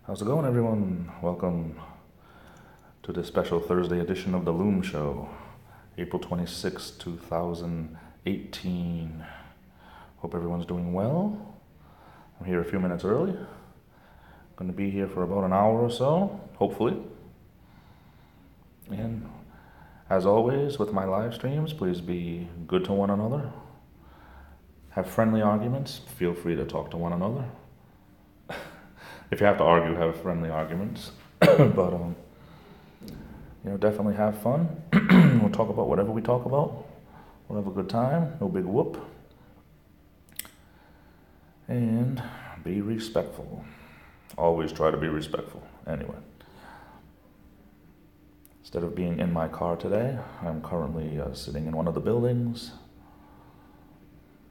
How's it going, everyone? Welcome to this special Thursday edition of the Loom Show, April 26, 2018. Hope everyone's doing well. I'm here a few minutes early. Going to be here for about an hour or so, hopefully. And as always, with my live streams, please be good to one another. Have friendly arguments. Feel free to talk to one another. If you have to argue, have friendly arguments. But, definitely have fun. We'll talk about whatever we talk about. We'll have a good time. No big whoop. And be respectful. Always try to be respectful. Anyway. Instead of being in my car today, I'm currently sitting in one of the buildings.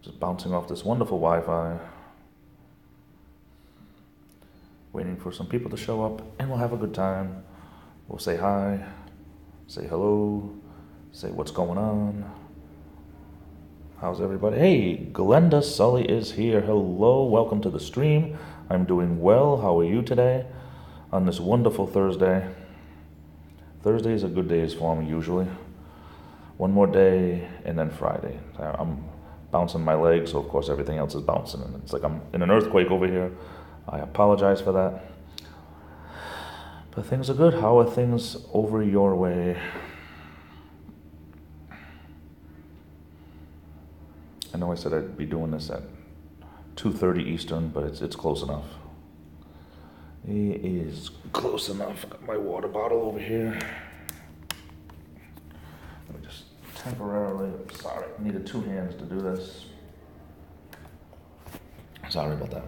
Just bouncing off this wonderful Wi-Fi. Waiting for some people to show up, and we'll have a good time. We'll say hi, say hello, say what's going on. How's everybody? Hey, Glenda Sully is here. Hello, welcome to the stream. I'm doing well. How are you today on this wonderful Thursday? Thursdays are good days for me usually. One more day, and then Friday. I'm bouncing my legs, so of course everything else is bouncing, and it's like I'm in an earthquake over here. I apologize for that. But things are good. How are things over your way? I know I said I'd be doing this at 2:30 Eastern, but it's close enough. It is close enough. I got my water bottle over here. Let me just temporarily, sorry, I needed two hands to do this. Sorry about that.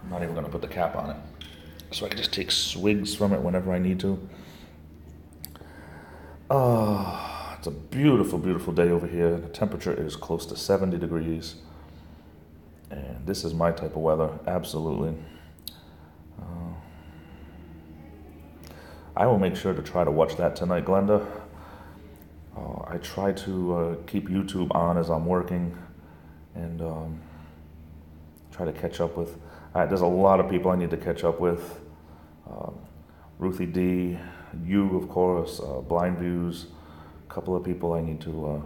I'm not even going to put the cap on it, so I can just take swigs from it whenever I need to. It's a beautiful, beautiful day over here. The temperature is close to 70 degrees, and this is my type of weather, absolutely. I will make sure to try to watch that tonight, Glenda. I try to keep YouTube on as I'm working, and try to catch up with. There's a lot of people I need to catch up with. Ruthie D, you, of course, Blind Views, a couple of people I need to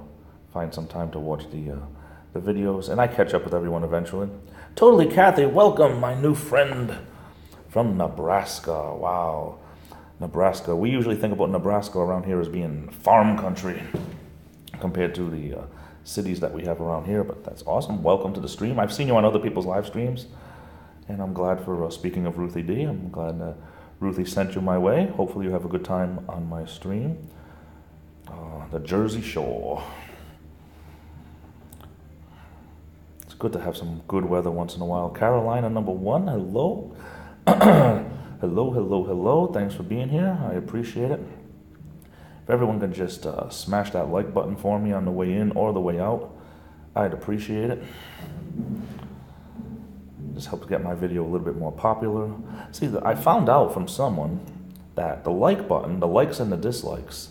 find some time to watch the videos, and I catch up with everyone eventually. Totally Kathy, welcome, my new friend from Nebraska. Wow, Nebraska. We usually think about Nebraska around here as being farm country compared to the cities that we have around here, but that's awesome. Welcome to the stream. I've seen you on other people's live streams. And I'm glad for, speaking of Ruthie D, I'm glad Ruthie sent you my way. Hopefully you have a good time on my stream. The Jersey Shore. It's good to have some good weather once in a while. Carolina #1, hello. Hello. Thanks for being here. I appreciate it. If everyone can just smash that like button for me on the way in or the way out, I'd appreciate it. Just helps get my video a little bit more popular. See, I found out from someone that the like button, the likes and the dislikes,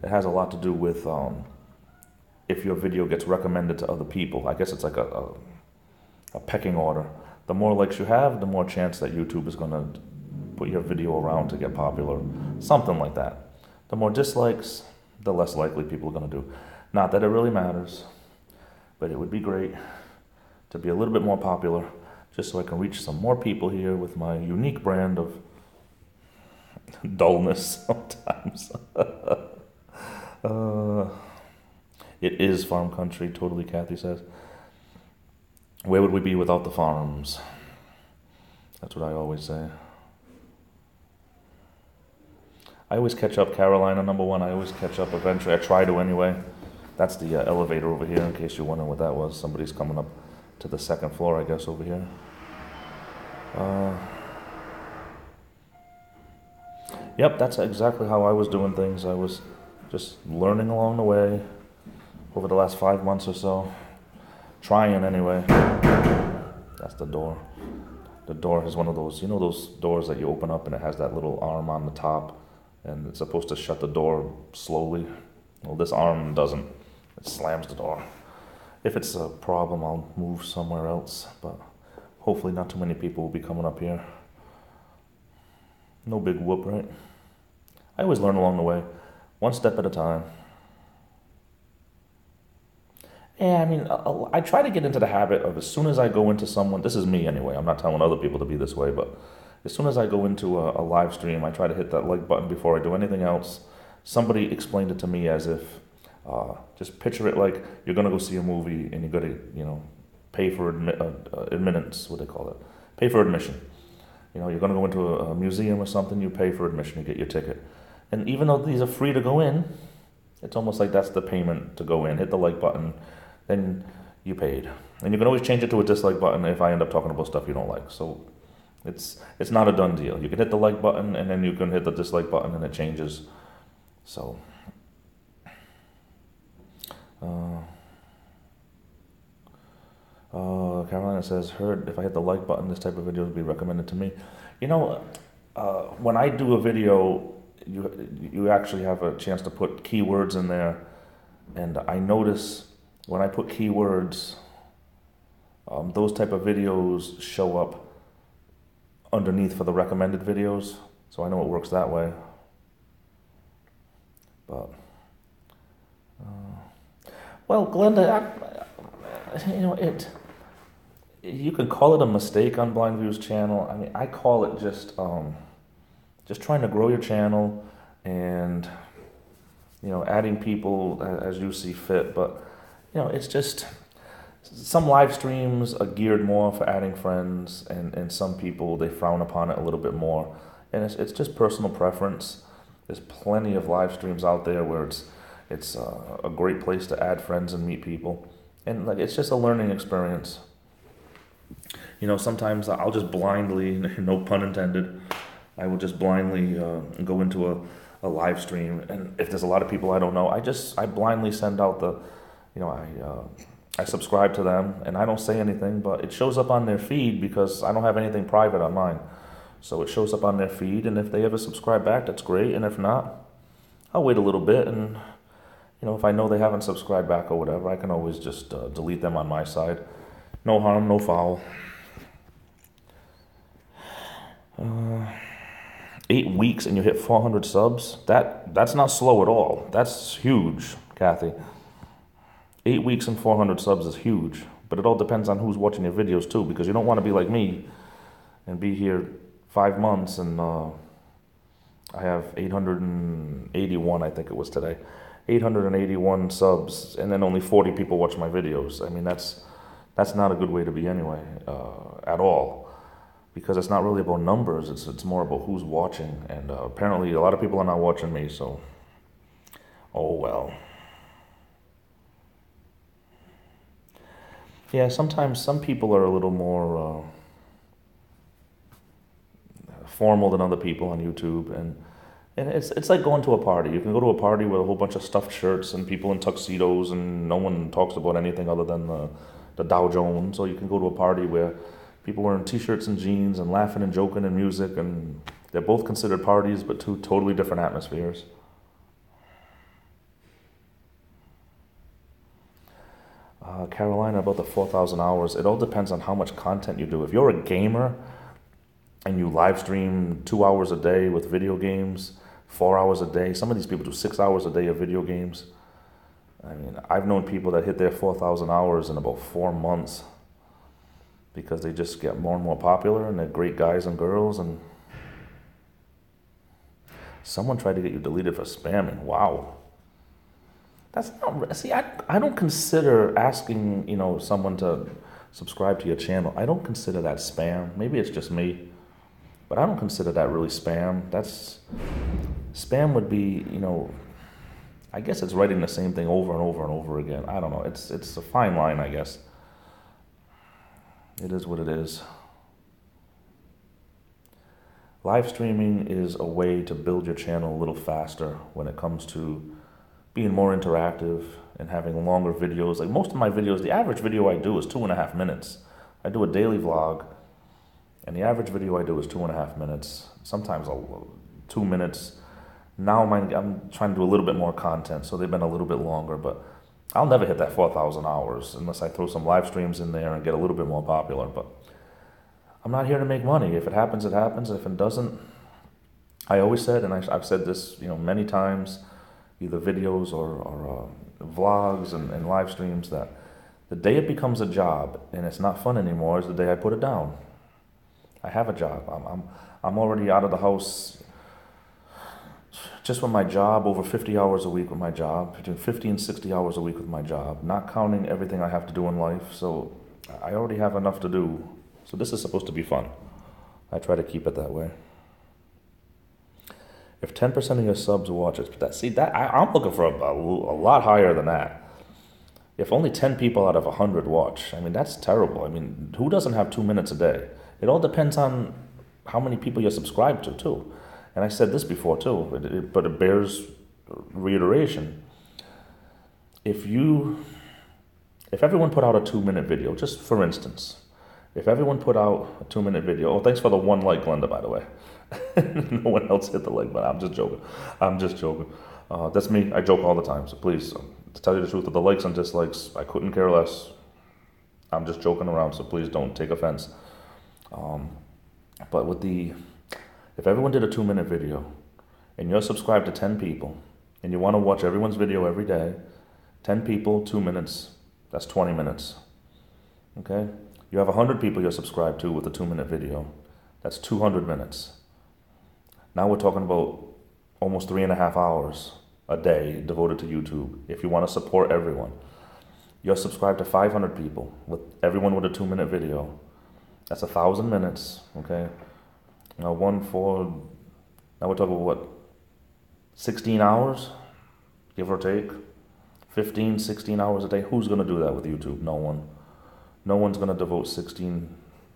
it has a lot to do with if your video gets recommended to other people. I guess it's like a pecking order. The more likes you have, the more chance that YouTube is going to put your video around to get popular. Something like that. The more dislikes, the less likely people are going to do. Not that it really matters, but it would be great to be a little bit more popular, just so I can reach some more people here with my unique brand of dullness sometimes. It is farm country, totally, Kathy says. Where would we be without the farms? That's what I always say. I always catch up, Carolina #1. I always catch up eventually. I try to anyway. That's the elevator over here, in case you're wondering what that was. Somebody's coming up to the second floor, I guess, over here. Yep, that's exactly how I was doing things. I was just learning along the way over the last 5 months or so. Trying anyway. That's the door. The door has one of those, those doors that you open up and it has that little arm on the top, and it's supposed to shut the door slowly. Well, this arm doesn't. It slams the door. If it's a problem, I'll move somewhere else, but hopefully not too many people will be coming up here. No big whoop, right? I always learn along the way, one step at a time. Yeah, I mean, I try to get into the habit of as soon as I go into someone, this is me anyway, I'm not telling other people to be this way, but as soon as I go into a live stream, I try to hit that like button before I do anything else. Somebody explained it to me as if, just picture it like you're going to go see a movie and you're going to, pay for admittance, what they call it, pay for admission. You're going to go into a museum or something, you pay for admission, you get your ticket. And even though these are free to go in, it's almost like that's the payment to go in. Hit the like button, then you paid. And you can always change it to a dislike button if I end up talking about stuff you don't like. So it's not a done deal. You can hit the like button and then you can hit the dislike button and it changes. So Carolina says, heard if I hit the like button, this type of video would be recommended to me. When I do a video, you actually have a chance to put keywords in there, and I notice when I put keywords, those type of videos show up underneath for the recommended videos, so I know it works that way. But well, Glenda, you can call it a mistake on Blind View's channel. I mean, I call it just trying to grow your channel and, adding people as you see fit. But, it's just some live streams are geared more for adding friends, and some people, they frown upon it a little bit more. And it's just personal preference. There's plenty of live streams out there where it's a great place to add friends and meet people. And it's just a learning experience. Sometimes I'll just blindly, no pun intended, I will just blindly go into a live stream, and if there's a lot of people I don't know, I blindly send out I subscribe to them, and I don't say anything, but it shows up on their feed because I don't have anything private on mine. So it shows up on their feed, and if they ever subscribe back, that's great, and if not, I'll wait a little bit, and if I know they haven't subscribed back or whatever, I can always just delete them on my side. No harm, no foul. 8 weeks and you hit 400 subs? That's not slow at all. That's huge, Kathy. 8 weeks and 400 subs is huge. But it all depends on who's watching your videos too, because you don't want to be like me and be here 5 months and I have 881, I think it was today. 881 subs, and then only 40 people watch my videos. I mean, that's not a good way to be anyway, at all, because it's not really about numbers. It's more about who's watching, and apparently a lot of people are not watching me. So, oh well. Yeah, sometimes some people are a little more formal than other people on YouTube, and it's like going to a party. You can go to a party with a whole bunch of stuffed shirts and people in tuxedos, and no one talks about anything other than the Dow Jones. Or you can go to a party where people wearing t-shirts and jeans and laughing and joking and music, and they're both considered parties, but two totally different atmospheres. Carolina, about the 4,000 hours, it all depends on how much content you do. If you're a gamer and you live stream 2 hours a day with video games, 4 hours a day, some of these people do 6 hours a day of video games. I mean, I've known people that hit their 4,000 hours in about 4 months because they just get more and more popular, and they're great guys and girls. And someone tried to get you deleted for spamming. Wow. That's not, see, I don't consider asking, someone to subscribe to your channel. I don't consider that spam. Maybe it's just me, but I don't consider that really spam. Spam would be, I guess it's writing the same thing over and over and over again. I don't know. It's a fine line, I guess. It is what it is. Live streaming is a way to build your channel a little faster when it comes to being more interactive and having longer videos. Like most of my videos, the average video I do is 2.5 minutes. I do a daily vlog, and the average video I do is 2.5 minutes. Sometimes 2 minutes. Now I'm trying to do a little bit more content, so they've been a little bit longer, but I'll never hit that 4,000 hours unless I throw some live streams in there and get a little bit more popular. But I'm not here to make money. If it happens, it happens. If it doesn't, I always said, and I've said this, many times, either videos or vlogs and live streams, that the day it becomes a job and it's not fun anymore is the day I put it down. I have a job. I'm already out of the house just with my job, over 50 hours a week with my job, between 50 and 60 hours a week with my job, not counting everything I have to do in life. So I already have enough to do. So this is supposed to be fun. I try to keep it that way. If 10% of your subs watch it, I'm looking for a lot higher than that. If only 10 people out of 100 watch, that's terrible. Who doesn't have 2 minutes a day? It all depends on how many people you're subscribed to, too. And I said this before, too, but it bears reiteration. If everyone put out a 2-minute video, just for instance, if everyone put out a 2-minute video, oh, thanks for the 1 like, Glenda, by the way. No one else hit the like button. I'm just joking. That's me. I joke all the time. So please, to tell you the truth, with the likes and dislikes, I couldn't care less. I'm just joking around, so please don't take offense. But if everyone did a 2-minute video, and you're subscribed to 10 people, and you want to watch everyone's video every day, 10 people, 2 minutes, that's 20 minutes. Okay? You have 100 people you're subscribed to with a 2-minute video. That's 200 minutes. Now we're talking about almost 3.5 hours a day devoted to YouTube. If you want to support everyone, you're subscribed to 500 people with everyone with a 2-minute video. That's 1,000 minutes. Okay. Now we're talking about what? 16 hours, give or take. 15, 16 hours a day. Who's going to do that with YouTube? No one. No one's going to devote 16,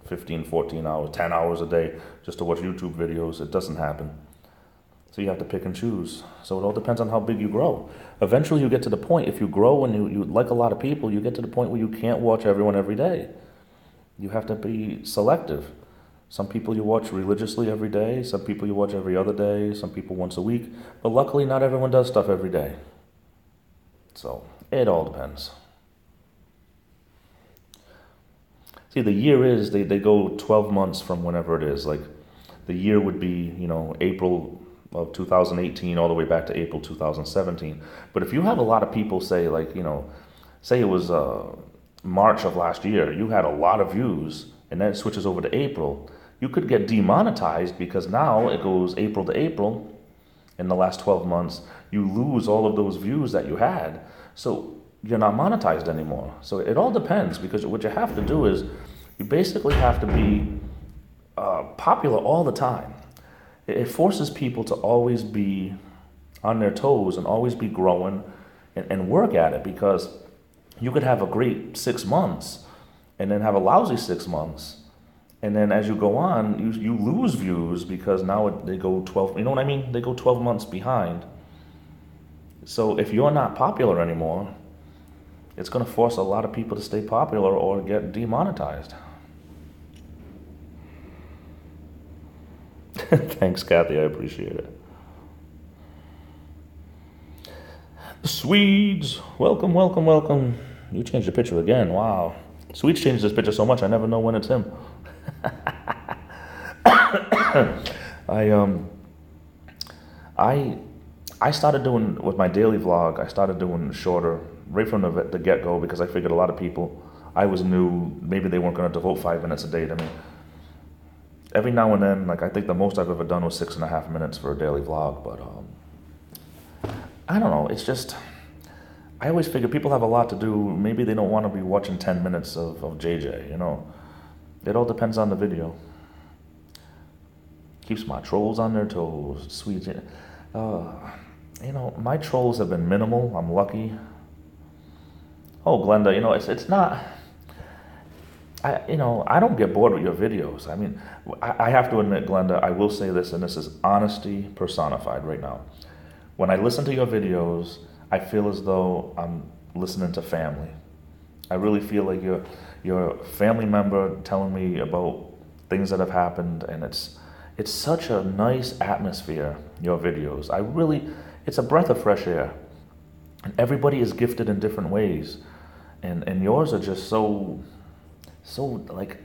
15, 14 hours, 10 hours a day just to watch YouTube videos. It doesn't happen. So you have to pick and choose. So it all depends on how big you grow. Eventually you get to the point, if you grow and you like a lot of people, you get to the point where you can't watch everyone every day. You have to be selective. Some people you watch religiously every day. Some people you watch every other day. Some people once a week. But luckily not everyone does stuff every day. So it all depends. See, the year is, they go 12 months from whenever it is. Like, the year would be, April of 2018 all the way back to April 2017. But if you have a lot of people say, like, say it was March of last year, you had a lot of views, and then it switches over to April, you could get demonetized because now it goes April to April. In the last 12 months, you lose all of those views that you had. So you're not monetized anymore. So it all depends, because what you have to do is you basically have to be popular all the time. It forces people to always be on their toes and always be growing and work at it, because you could have a great 6 months and then have a lousy 6 months. And then as you go on, you lose views because now they go 12, you know what I mean? They go 12 months behind. So if you're not popular anymore, it's going to force a lot of people to stay popular or get demonetized. Thanks, Kathy. I appreciate it. The Swedes. Welcome, welcome, welcome. You changed the picture again. Wow. Swedes changed this picture so much, I never know when it's him. I started doing, with my daily vlog, I started doing shorter right from the get-go, because I figured a lot of people, I was new, maybe they weren't going to devote 5 minutes a day to me. Every now and then, like, I think the most I've ever done was 6.5 minutes for a daily vlog, but I don't know, it's just, I always figure people have a lot to do, maybe they don't want to be watching 10 minutes of JJ, It all depends on the video. Keeps my trolls on their toes, sweet. My trolls have been minimal, I'm lucky. Oh, Glenda, it's not, I don't get bored with your videos. I have to admit, Glenda, I will say this, and this is honesty personified right now. When I listen to your videos, I feel as though I'm listening to family. I really feel like you're a family member telling me about things that have happened, and it's such a nice atmosphere, your videos. It's a breath of fresh air. And everybody is gifted in different ways. And yours are just so like,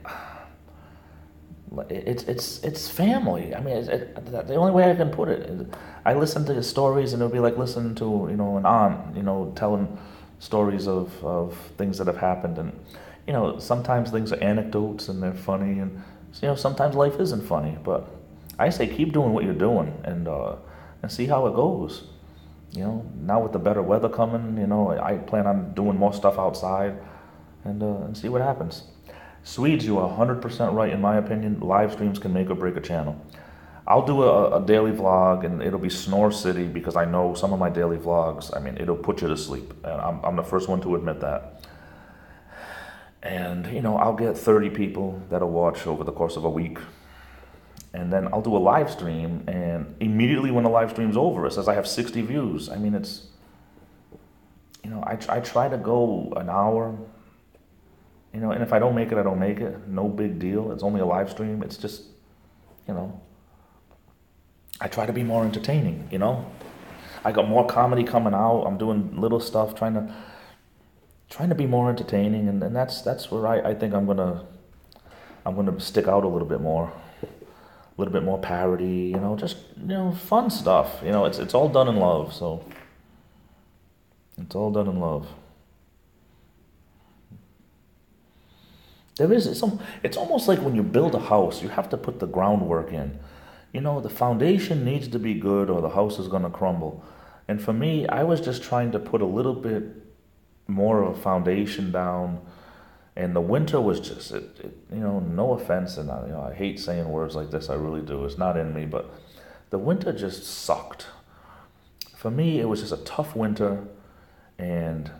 it's family. I mean, the only way I can put it is, I listen to his stories, and it'll be like listening to, an aunt, telling stories of things that have happened. And sometimes things are anecdotes and they're funny, and sometimes life isn't funny. But I say keep doing what you're doing, and see how it goes. Now with the better weather coming, I plan on doing more stuff outside, and see what happens. Swedes, you are 100% right in my opinion. Live streams can make or break a channel. I'll do a daily vlog, and it'll be Snore City, because I know some of my daily vlogs, I mean, it'll put you to sleep. And I'm the first one to admit that. And, I'll get 30 people that'll watch over the course of a week. And then I'll do a live stream, and immediately when the live stream's over, it says I have 60 views. I mean, it's, I try to go an hour, and if I don't make it, I don't make it. No big deal. It's only a live stream. It's just, I try to be more entertaining, I got more comedy coming out. I'm doing little stuff, trying to be more entertaining, and that's where I think I'm gonna stick out a little bit more. A little bit more parody, just, fun stuff. It's all done in love, so it's all done in love. It's almost like when you build a house, you have to put the groundwork in. The foundation needs to be good, or the house is going to crumble. And for me, I was just trying to put a little bit more of a foundation down. And the winter was just, no offense, and I hate saying words like this, I really do. It's not in me, but the winter just sucked. For me, it was just a tough winter, and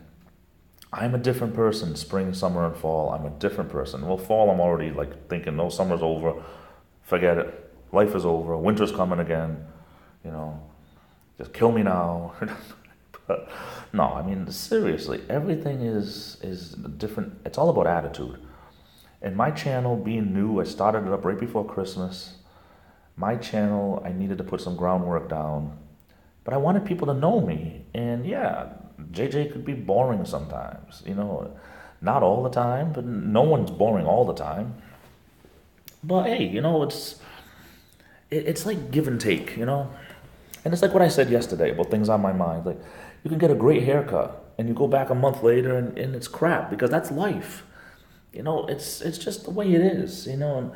I'm a different person. Spring, summer, and fall, I'm a different person. Well, fall, I'm already like thinking, no, summer's over, forget it. Life is over, winter's coming again, just kill me now. But no, I mean, seriously, everything is different. It's all about attitude. And my channel, being new, I started it up right before Christmas. My channel, I needed to put some groundwork down. But I wanted people to know me. And yeah, JJ could be boring sometimes, not all the time, but no one's boring all the time. But hey, it's like give and take, And it's like what I said yesterday about things on my mind. Like, you can get a great haircut, and you go back a month later, and it's crap, because that's life. It's just the way it is, and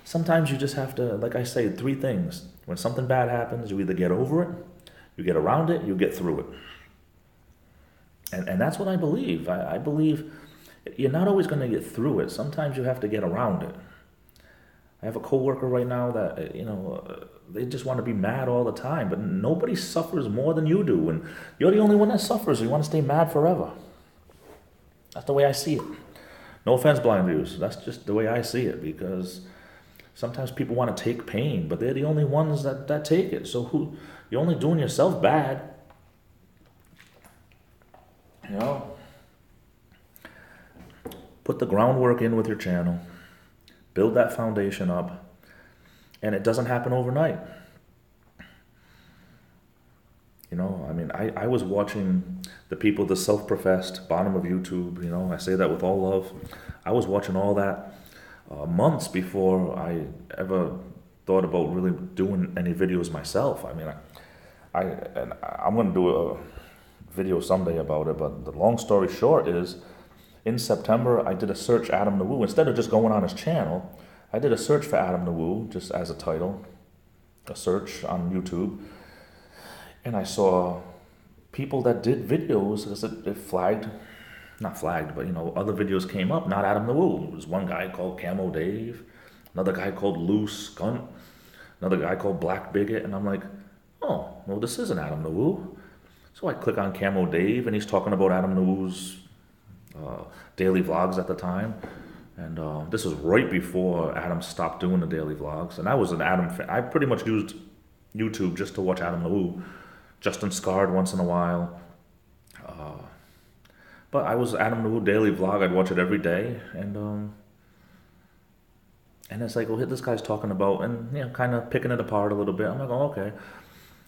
sometimes you just have to, like I say, 3 things. When something bad happens, you either get over it, you get around it, you get through it. And that's what I believe. I believe you're not always going to get through it. Sometimes you have to get around it. I have a coworker right now that, they just want to be mad all the time, but nobody suffers more than you do, and you're the only one that suffers. You want to stay mad forever. That's the way I see it. No offense, blind views. That's just the way I see it, because sometimes people want to take pain, but they're the only ones that take it. So you're only doing yourself bad. Put the groundwork in with your channel. Build that foundation up. And it doesn't happen overnight. I was watching the people, the self-professed bottom of YouTube, I say that with all love. I was watching all that months before I ever thought about really doing any videos myself. I'm going to do a video someday about it, but the long story short is, in September, I did a search Adam the Woo. Instead of just going on his channel, I did a search for Adam the Woo, just as a title, a search on YouTube. And I saw people that did videos, because it flagged, not flagged, but other videos came up, not Adam the Woo. There was one guy called Camo Dave, another guy called Loose Gunt, another guy called Black Bigot, and I'm like, oh, well, this isn't Adam the Woo. So I click on Camo Dave, and he's talking about Adam the Woo's daily vlogs at the time. And this was right before Adam stopped doing the daily vlogs. And I was an Adam fan. I pretty much used YouTube just to watch Adam the Woo. Justin Scarred once in a while. But I was Adam the Woo daily vlog. I'd watch it every day. And it's like, well, this guy's talking about, and kind of picking it apart a little bit. I'm like, oh, okay.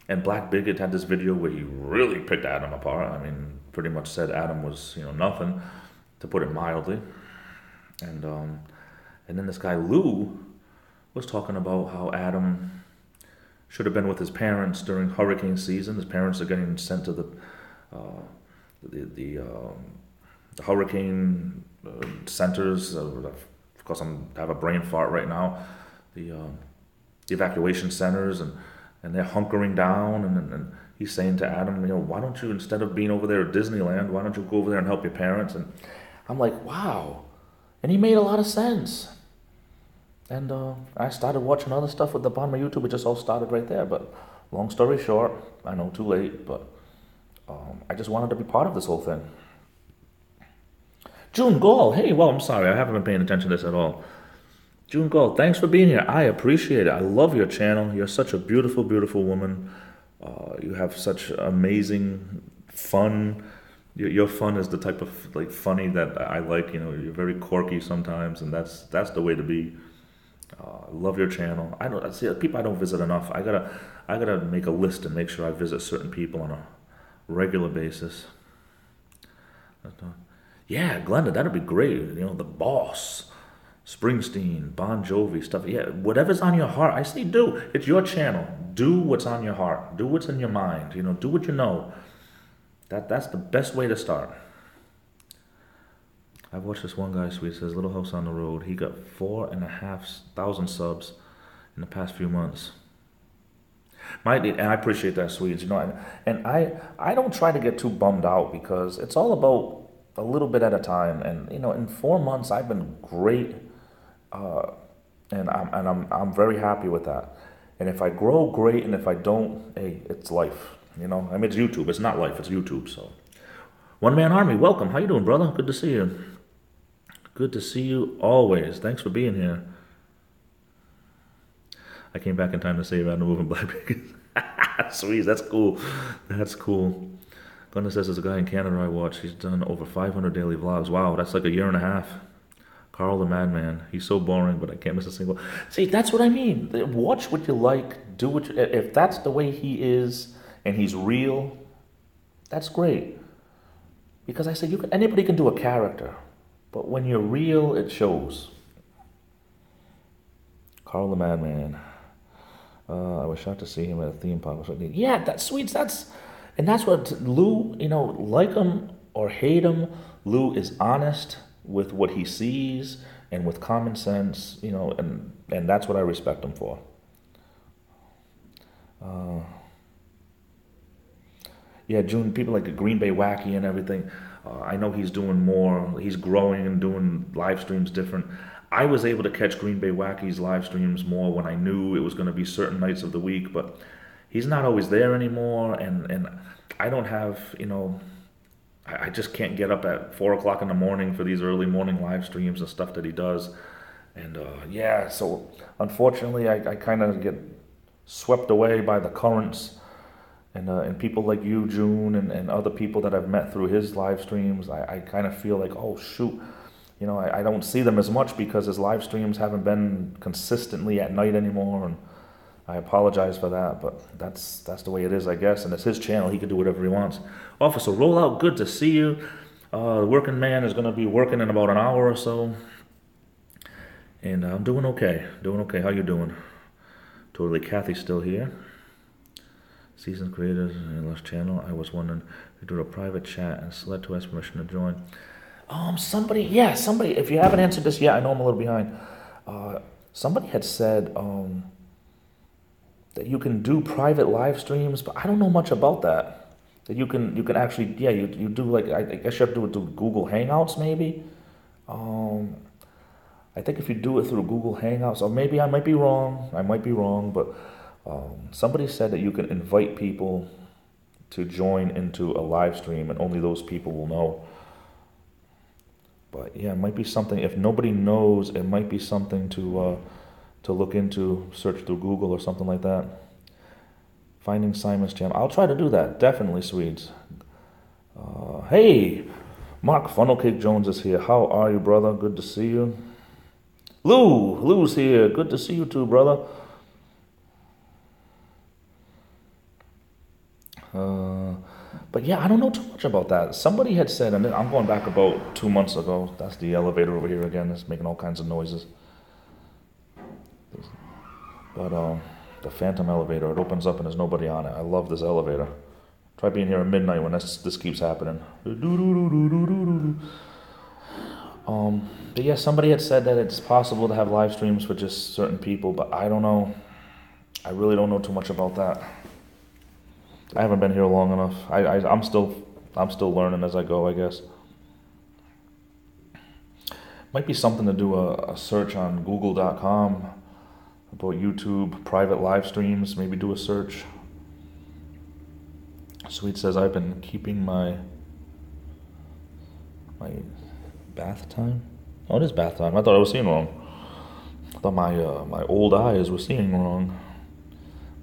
And Black Bigot had this video where he really picked Adam apart. I mean, pretty much said Adam was, nothing, to put it mildly. And then this guy Lou was talking about how Adam should have been with his parents during hurricane season. His parents are getting sent to the hurricane centers. Of course, I have a brain fart right now. The evacuation centers, and they're hunkering down. And he's saying to Adam, why don't you, instead of being over there at Disneyland, why don't you go over there and help your parents? And I'm like, wow. And he made a lot of sense. And I started watching other stuff at the bottom of YouTube. It just all started right there. But long story short, I know too late, but I just wanted to be part of this whole thing. June Gall, hey, well, I'm sorry, I haven't been paying attention to this at all. June Gall, thanks for being here. I appreciate it. I love your channel. You're such a beautiful, beautiful woman. You have such amazing fun. Your fun is the type of funny that I like. You're very quirky sometimes, and that's the way to be. I love your channel. I don't see people I don't visit enough. I gotta make a list and make sure I visit certain people on a regular basis. Yeah, Glenda, that'd be great. The Boss, Springsteen, Bon Jovi stuff. Yeah, whatever's on your heart. I say do. It's your channel. Do what's on your heart. Do what's in your mind. Do what you know. That's the best way to start. I've watched this one guy, Sweet, says Little House on the Road. He got 4,500 subs in the past few months. And I appreciate that, Swedes. And I don't try to get too bummed out, because it's all about a little bit at a time. And in 4 months I've been great, and I'm very happy with that. And if I grow, great, and if I don't, hey, it's life. I mean, it's YouTube. It's not life. It's YouTube. So, One Man Army, welcome. How you doing, brother? Good to see you. Good to see you always. Thanks for being here. I came back in time to save Adam moving Black Bigot. Sweet, that's cool. That's cool. Glenda says there's a guy in Canada I watch. He's done over 500 daily vlogs. Wow, that's like a year and a half. Carl the Madman. He's so boring, but I can't miss a single. See, that's what I mean. Watch what you like. Do what if that's the way he is and he's real, that's great. Because I said anybody can do a character, but when you're real, it shows. Carl the Madman. I was shocked to see him at a theme park. Yeah, that's sweet. That's what Lou, like him or hate him, Lou is honest with what he sees and with common sense, and that's what I respect him for. Yeah, June, people like the Green Bay Wacky and everything. I know he's doing more. He's growing and doing live streams different. I was able to catch Green Bay Wacky's live streams more when I knew it was going to be certain nights of the week, but he's not always there anymore, and I don't have, I just can't get up at 4 o'clock in the morning for these early morning live streams and stuff that he does. And yeah, so unfortunately I kind of get swept away by the currents. And people like you, June, and other people that I've met through his live streams, I kind of feel like, oh, shoot, I don't see them as much because his live streams haven't been consistently at night anymore, and I apologize for that, but that's the way it is, I guess, and it's his channel. He can do whatever he wants. Officer Rollout, good to see you. The working man is going to be working in about an hour or so, and I'm doing okay. How you doing? Totally, Kathy's still here. Seasoned creators in Lush channel. I was wondering if you do a private chat and select who has permission to join. Somebody. If you haven't answered this yet, I know I'm a little behind. Somebody had said that you can do private live streams, but I don't know much about that. That you can actually, you do like, I guess you have to do it through Google Hangouts maybe. I think if you do it through Google Hangouts, or maybe I might be wrong, but somebody said that you can invite people to join into a live stream and only those people will know. But yeah, it might be something, if nobody knows, it might be something to look into, search through Google or something like that. Finding Simon's channel. I'll try to do that, definitely, Swedes. Hey, Mark Funnelcake Jones is here. How are you, brother? Good to see you. Lou's here. Good to see you too, brother. But yeah, I don't know too much about that. Somebody had said, and I'm going back about 2 months ago. That's the elevator over here again. It's making all kinds of noises. But the phantom elevator, it opens up and there's nobody on it. I love this elevator. Try being here at midnight when this keeps happening. But yeah, somebody had said that it's possible to have live streams for just certain people, but I don't know. I really don't know too much about that. I haven't been here long enough. I'm still learning as I go, I guess. Might be something to do a search on Google.com about YouTube private live streams. Maybe do a search. Sweet says, I've been keeping my bath time. Oh, it is bath time. I thought I was seeing wrong. I thought my old eyes were seeing wrong.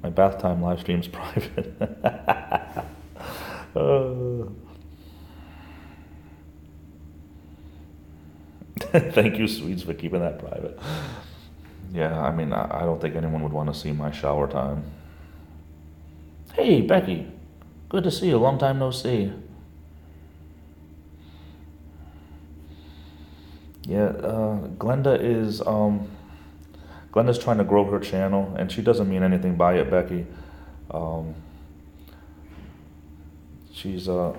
My bath time live stream's private. Thank you, Sweets, for keeping that private. Yeah, I mean, I don't think anyone would want to see my shower time. Hey, Becky. Good to see you. Long time no see. Yeah, Glenda's trying to grow her channel, and she doesn't mean anything by it, Becky. She's the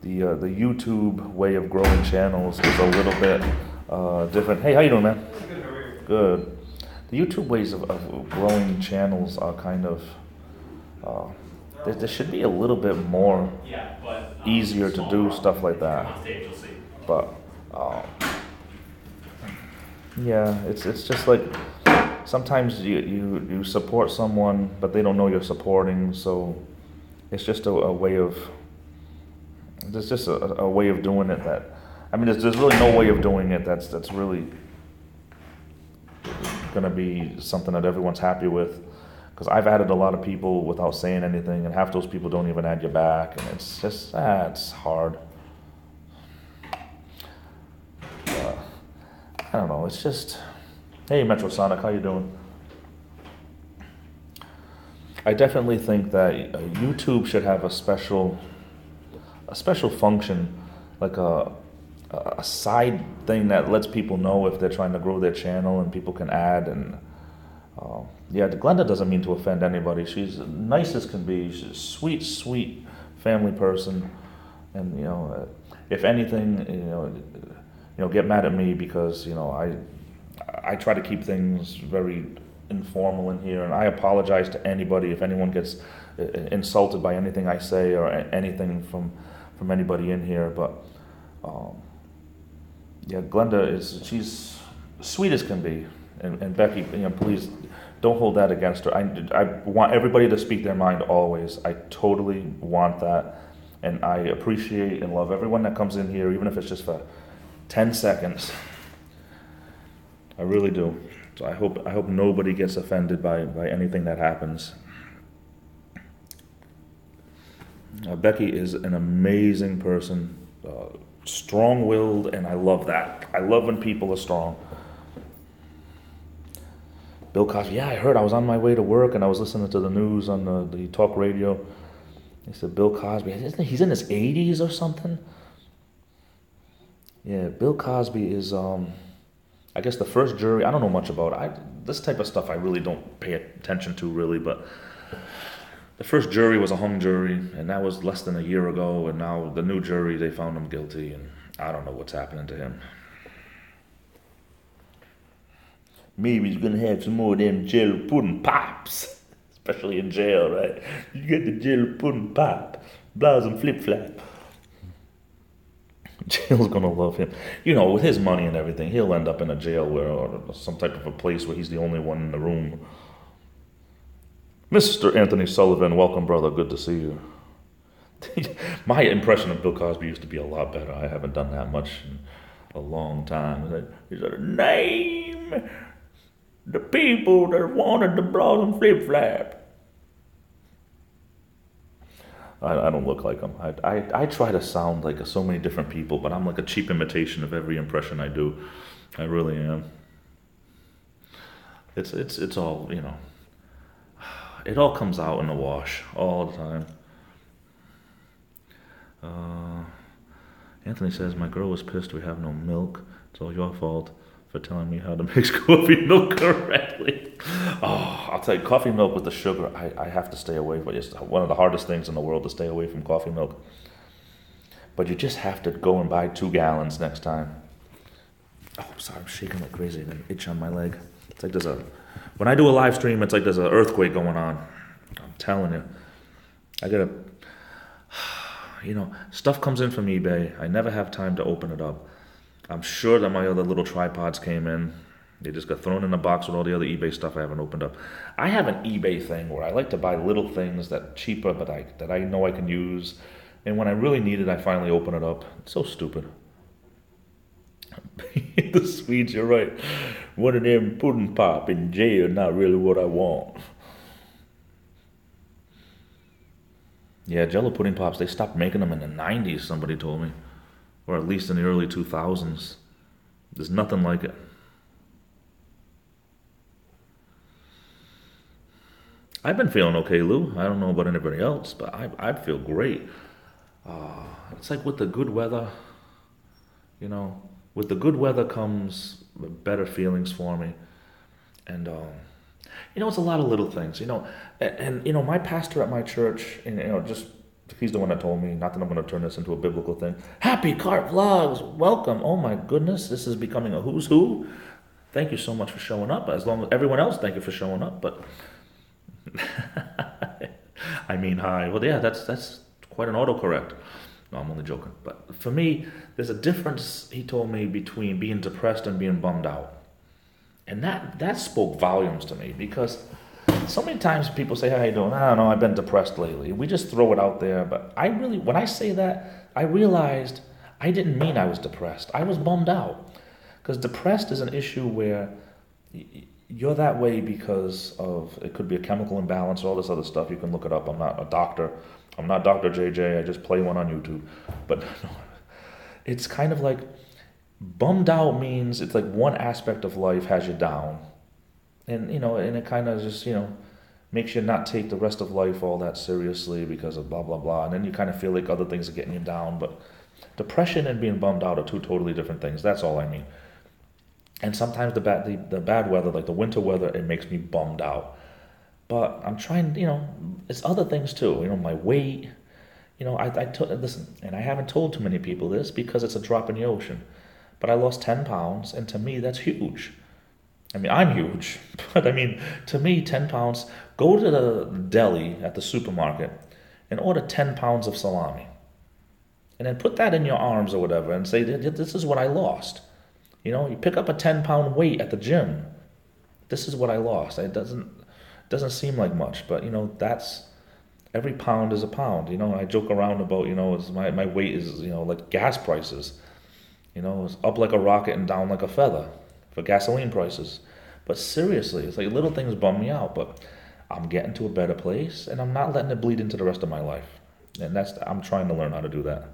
YouTube way of growing channels is a little bit different. Hey, how you doing, man? Good, how are you? Good. The YouTube ways of growing channels are kind of there should be a little bit more easier to do stuff like that. But yeah, it's just like sometimes you support someone, but they don't know you're supporting. So it's just a way of there's just a way of doing it that I mean there's really no way of doing it that's really going to be something that everyone's happy with, because I've added a lot of people without saying anything, and half those people don't even add you back, and it's just it's hard. I don't know, it's just, hey Metrosonic, how you doing? I definitely think that YouTube should have a special function, like a side thing that lets people know if they're trying to grow their channel, and people can add. And yeah, Glenda doesn't mean to offend anybody. She's nice as can be. She's a sweet family person, and if anything, get mad at me because I try to keep things very informal in here, and I apologize to anybody if anyone gets insulted by anything I say or anything from anybody in here. But yeah, Glenda she's sweet as can be, and Becky, please don't hold that against her. I want everybody to speak their mind always. I totally want that, and I appreciate and love everyone that comes in here, even if it's just for 10 seconds. I really do. So I hope nobody gets offended by anything that happens. Becky is an amazing person, strong-willed, and I love that. I love when people are strong. Bill Cosby, yeah, I heard. I was on my way to work and I was listening to the news on the talk radio. He said Bill Cosby, he's in his 80s or something? Yeah, Bill Cosby is, I guess the first jury, I don't know much about. This type of stuff I really don't pay attention to really, but the first jury was a hung jury, and that was less than a year ago, and now the new jury, they found him guilty, and I don't know what's happening to him. Maybe he's gonna have some more of them jello pudding pops, especially in jail, right? You get the jello pudding pop, blouse and flip-flap. Jail's gonna love him. With his money and everything, he'll end up in a jail or some type of a place where he's the only one in the room. Mr. Anthony Sullivan, welcome, brother. Good to see you. My impression of Bill Cosby used to be a lot better. I haven't done that much in a long time. He said, name the people that wanted the blouse and flip-flap. I don't look like him. I try to sound like so many different people, but I'm like a cheap imitation of every impression I do. I really am. It's all, It all comes out in the wash all the time. Anthony says, my girl was pissed we have no milk. It's all your fault for telling me how to mix coffee milk correctly. Oh, I'll tell you, coffee milk with the sugar, I have to stay away from it. It's one of the hardest things in the world to stay away from coffee milk. But you just have to go and buy 2 gallons next time. Oh, sorry, I'm shaking like crazy. I got an itch on my leg. It's like when I do a live stream, it's like there's an earthquake going on. I'm telling you. I gotta, stuff comes in from eBay. I never have time to open it up. I'm sure that my other little tripods came in. They just got thrown in a box with all the other eBay stuff I haven't opened up. I have an eBay thing where I like to buy little things that cheaper, but that I know I can use. And when I really need it, I finally open it up. It's so stupid. The Swedes, you're right. One of them pudding pop in jail, not really what I want. Yeah, Jello pudding pops, they stopped making them in the 90s, somebody told me. Or at least in the early 2000s. There's nothing like it. I've been feeling okay, Lou. I don't know about anybody else, but I feel great. It's like with the good weather, with the good weather comes better feelings for me. And, it's a lot of little things, and my pastor at my church, and, just, he's the one that told me, not that I'm going to turn this into a biblical thing. Happy Cart Vlogs, welcome. Oh my goodness, this is becoming a who's who. Thank you so much for showing up. As long as everyone else, thank you for showing up, but I mean, hi. Well, yeah, that's quite an autocorrect. No, I'm only joking. But for me, there's a difference, he told me, between being depressed and being bummed out. And that spoke volumes to me, because so many times people say, how you doing? I don't know, I've been depressed lately. We just throw it out there. But when I say that, I realized I didn't mean I was depressed. I was bummed out. Because depressed is an issue where you're that way because of, it could be a chemical imbalance, all this other stuff. You can look it up. I'm not a doctor. I'm not Dr. JJ. I just play one on YouTube. But it's kind of like, bummed out means it's like one aspect of life has you down. And, and it kind of just, makes you not take the rest of life all that seriously because of blah, blah, blah. And then you kind of feel like other things are getting you down. But depression and being bummed out are 2 totally different things. That's all I mean. And sometimes the bad weather, like the winter weather, it makes me bummed out. But I'm trying, it's other things too. My weight, listen, and I haven't told too many people this because it's a drop in the ocean. But I lost 10 pounds, and to me, that's huge. I mean, I'm huge, but I mean, to me, 10 pounds, go to the deli at the supermarket and order 10 pounds of salami. And then put that in your arms or whatever and say, this is what I lost. You pick up a 10-pound weight at the gym. This is what I lost. It doesn't seem like much, but, that's, every pound is a pound. I joke around about, my weight is, like gas prices. It's up like a rocket and down like a feather for gasoline prices. But seriously, it's like little things bum me out, but I'm getting to a better place and I'm not letting it bleed into the rest of my life. And I'm trying to learn how to do that.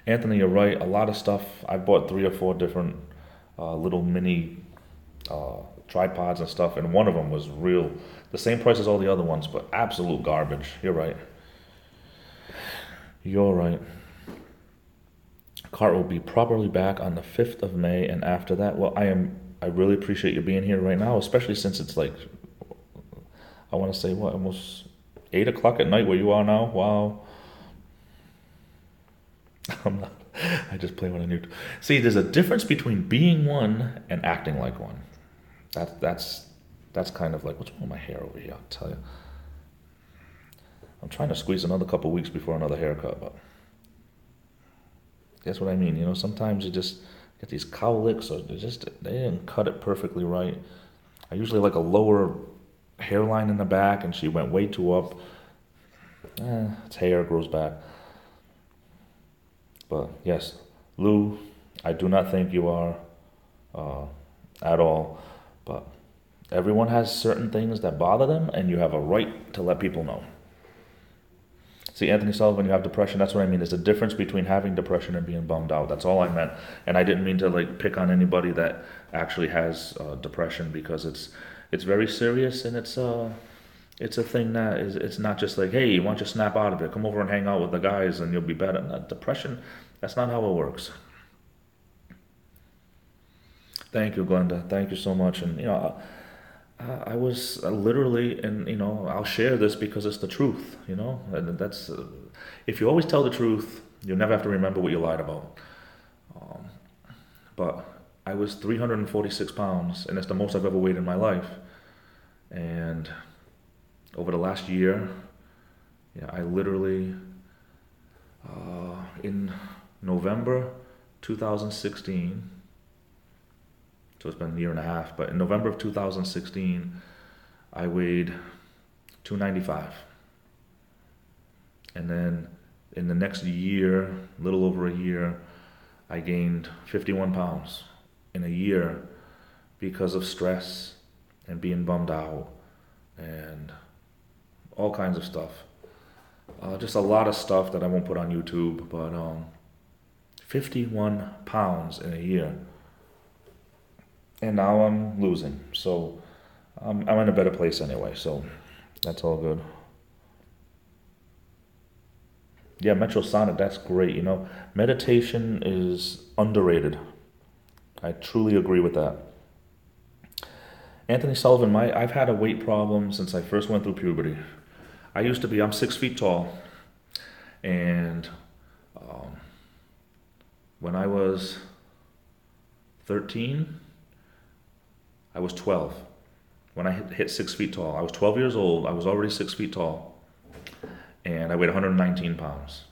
Anthony, you're right. A lot of stuff, I bought 3 or 4 different little mini tripods and stuff, and one of them was the same price as all the other ones, but absolute garbage. You're right. You're right. Cart will be properly back on the 5th of May, and after that, well, I really appreciate you being here right now, especially since it's like, I want to say, almost 8 o'clock at night where you are now. Wow. I'm not, I just play one on YouTube. See, there's a difference between being one and acting like one. That's kind of like, what's wrong with my hair over here? I'll tell you. I'm trying to squeeze another couple weeks before another haircut, but that's what I mean. Sometimes you just get these cowlicks, or they didn't cut it perfectly right. I usually like a lower hairline in the back, and she went way too up. It's hair, grows back. But yes, Lou, I do not think you are at all. But everyone has certain things that bother them, and you have a right to let people know. See, Anthony Sullivan, you have depression. That's what I mean. There's a difference between having depression and being bummed out. That's all I meant. And I didn't mean to pick on anybody that actually has depression, because it's It's very serious, and it's a thing that is, it's not just like, hey, why don't you snap out of it? Come over and hang out with the guys and you'll be better. No, depression, that's not how it works. Thank you, Glenda. Thank you so much. And, I was literally, and, I'll share this because it's the truth, and that's, if you always tell the truth, you'll never have to remember what you lied about. But I was 346 pounds, and it's the most I've ever weighed in my life. And over the last year, I literally, in November 2016, so it's been a year and a half, but in November of 2016, I weighed 295. And then in the next year, a little over a year, I gained 51 pounds in a year because of stress and being bummed out and all kinds of stuff. Just a lot of stuff that I won't put on YouTube, but 51 pounds in a year. And now I'm losing, so I'm in a better place anyway, so that's all good. Yeah, Metrosonic, that's great, Meditation is underrated. I truly agree with that. Anthony Sullivan, I've had a weight problem since I first went through puberty. I'm 6 feet tall, and when I was 13, I was 12. When I hit 6 feet tall, I was 12 years old, I was already 6 feet tall, and I weighed 119 pounds.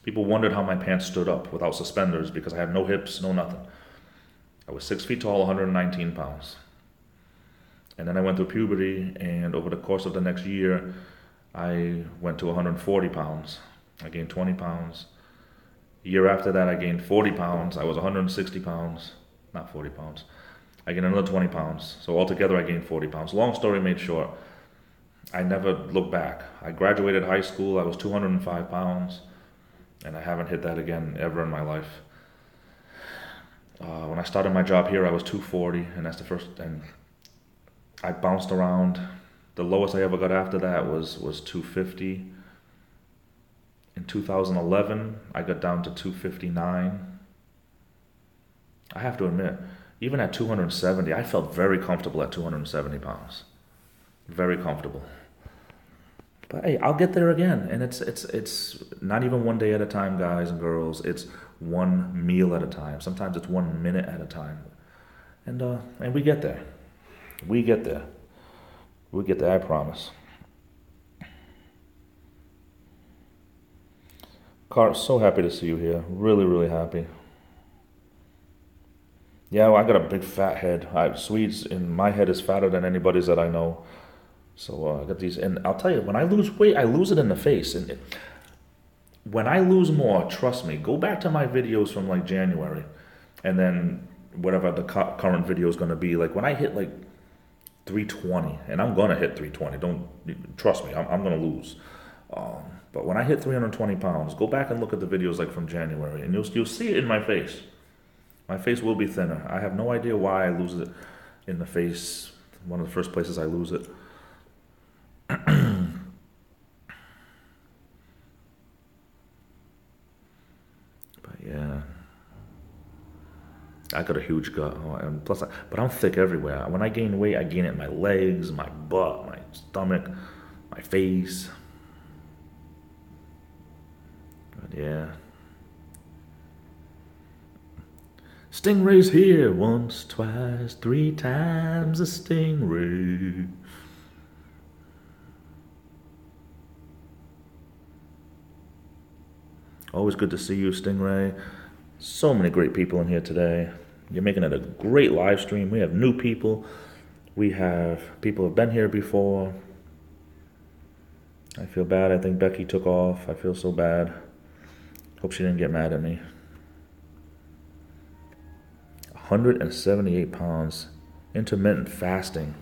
People wondered how my pants stood up without suspenders because I had no hips, no nothing. I was 6 feet tall, 119 pounds. And then I went through puberty, and over the course of the next year, I went to 140 pounds. I gained 20 pounds. A year after that, I gained 40 pounds. I was 160 pounds, not 40 pounds. I gained another 20 pounds. So altogether, I gained 40 pounds. Long story made short, I never looked back. I graduated high school, I was 205 pounds, and I haven't hit that again ever in my life. When I started my job here, I was 240, and that's the first, and I bounced around. The lowest I ever got after that was 250. In 2011, I got down to 259. I have to admit, even at 270, I felt very comfortable at 270 pounds. Very comfortable. But hey, I'll get there again. And it's not even one day at a time, guys and girls. It's one meal at a time. Sometimes it's 1 minute at a time. And we get there. We get there. We get there, I promise. Carl, so happy to see you here. Really, really happy. Yeah, well, I got a big fat head. Swedes, in my head is fatter than anybody's that I know. So I got these, and I'll tell you, when I lose weight, I lose it in the face. And when I lose more, trust me, go back to my videos from like January, and then whatever the current video is going to be. Like when I hit like 320, and I'm going to hit 320. Don't trust me, I'm going to lose. But when I hit 320 pounds, go back and look at the videos like from January, and you'll see it in my face. My face will be thinner. I have no idea why I lose it in the face. One of the first places I lose it. But yeah, I got a huge gut, and plus, but I'm thick everywhere. When I gain weight, I gain it in my legs, my butt, my stomach, my face. But yeah. Stingray's here once, twice, 3 times a stingray. Always good to see you, Stingray. So many great people in here today. You're making it a great live stream. We have new people. We have people who have been here before. I feel bad. I think Becky took off. I feel so bad. Hope she didn't get mad at me. 178 pounds. Intermittent fasting.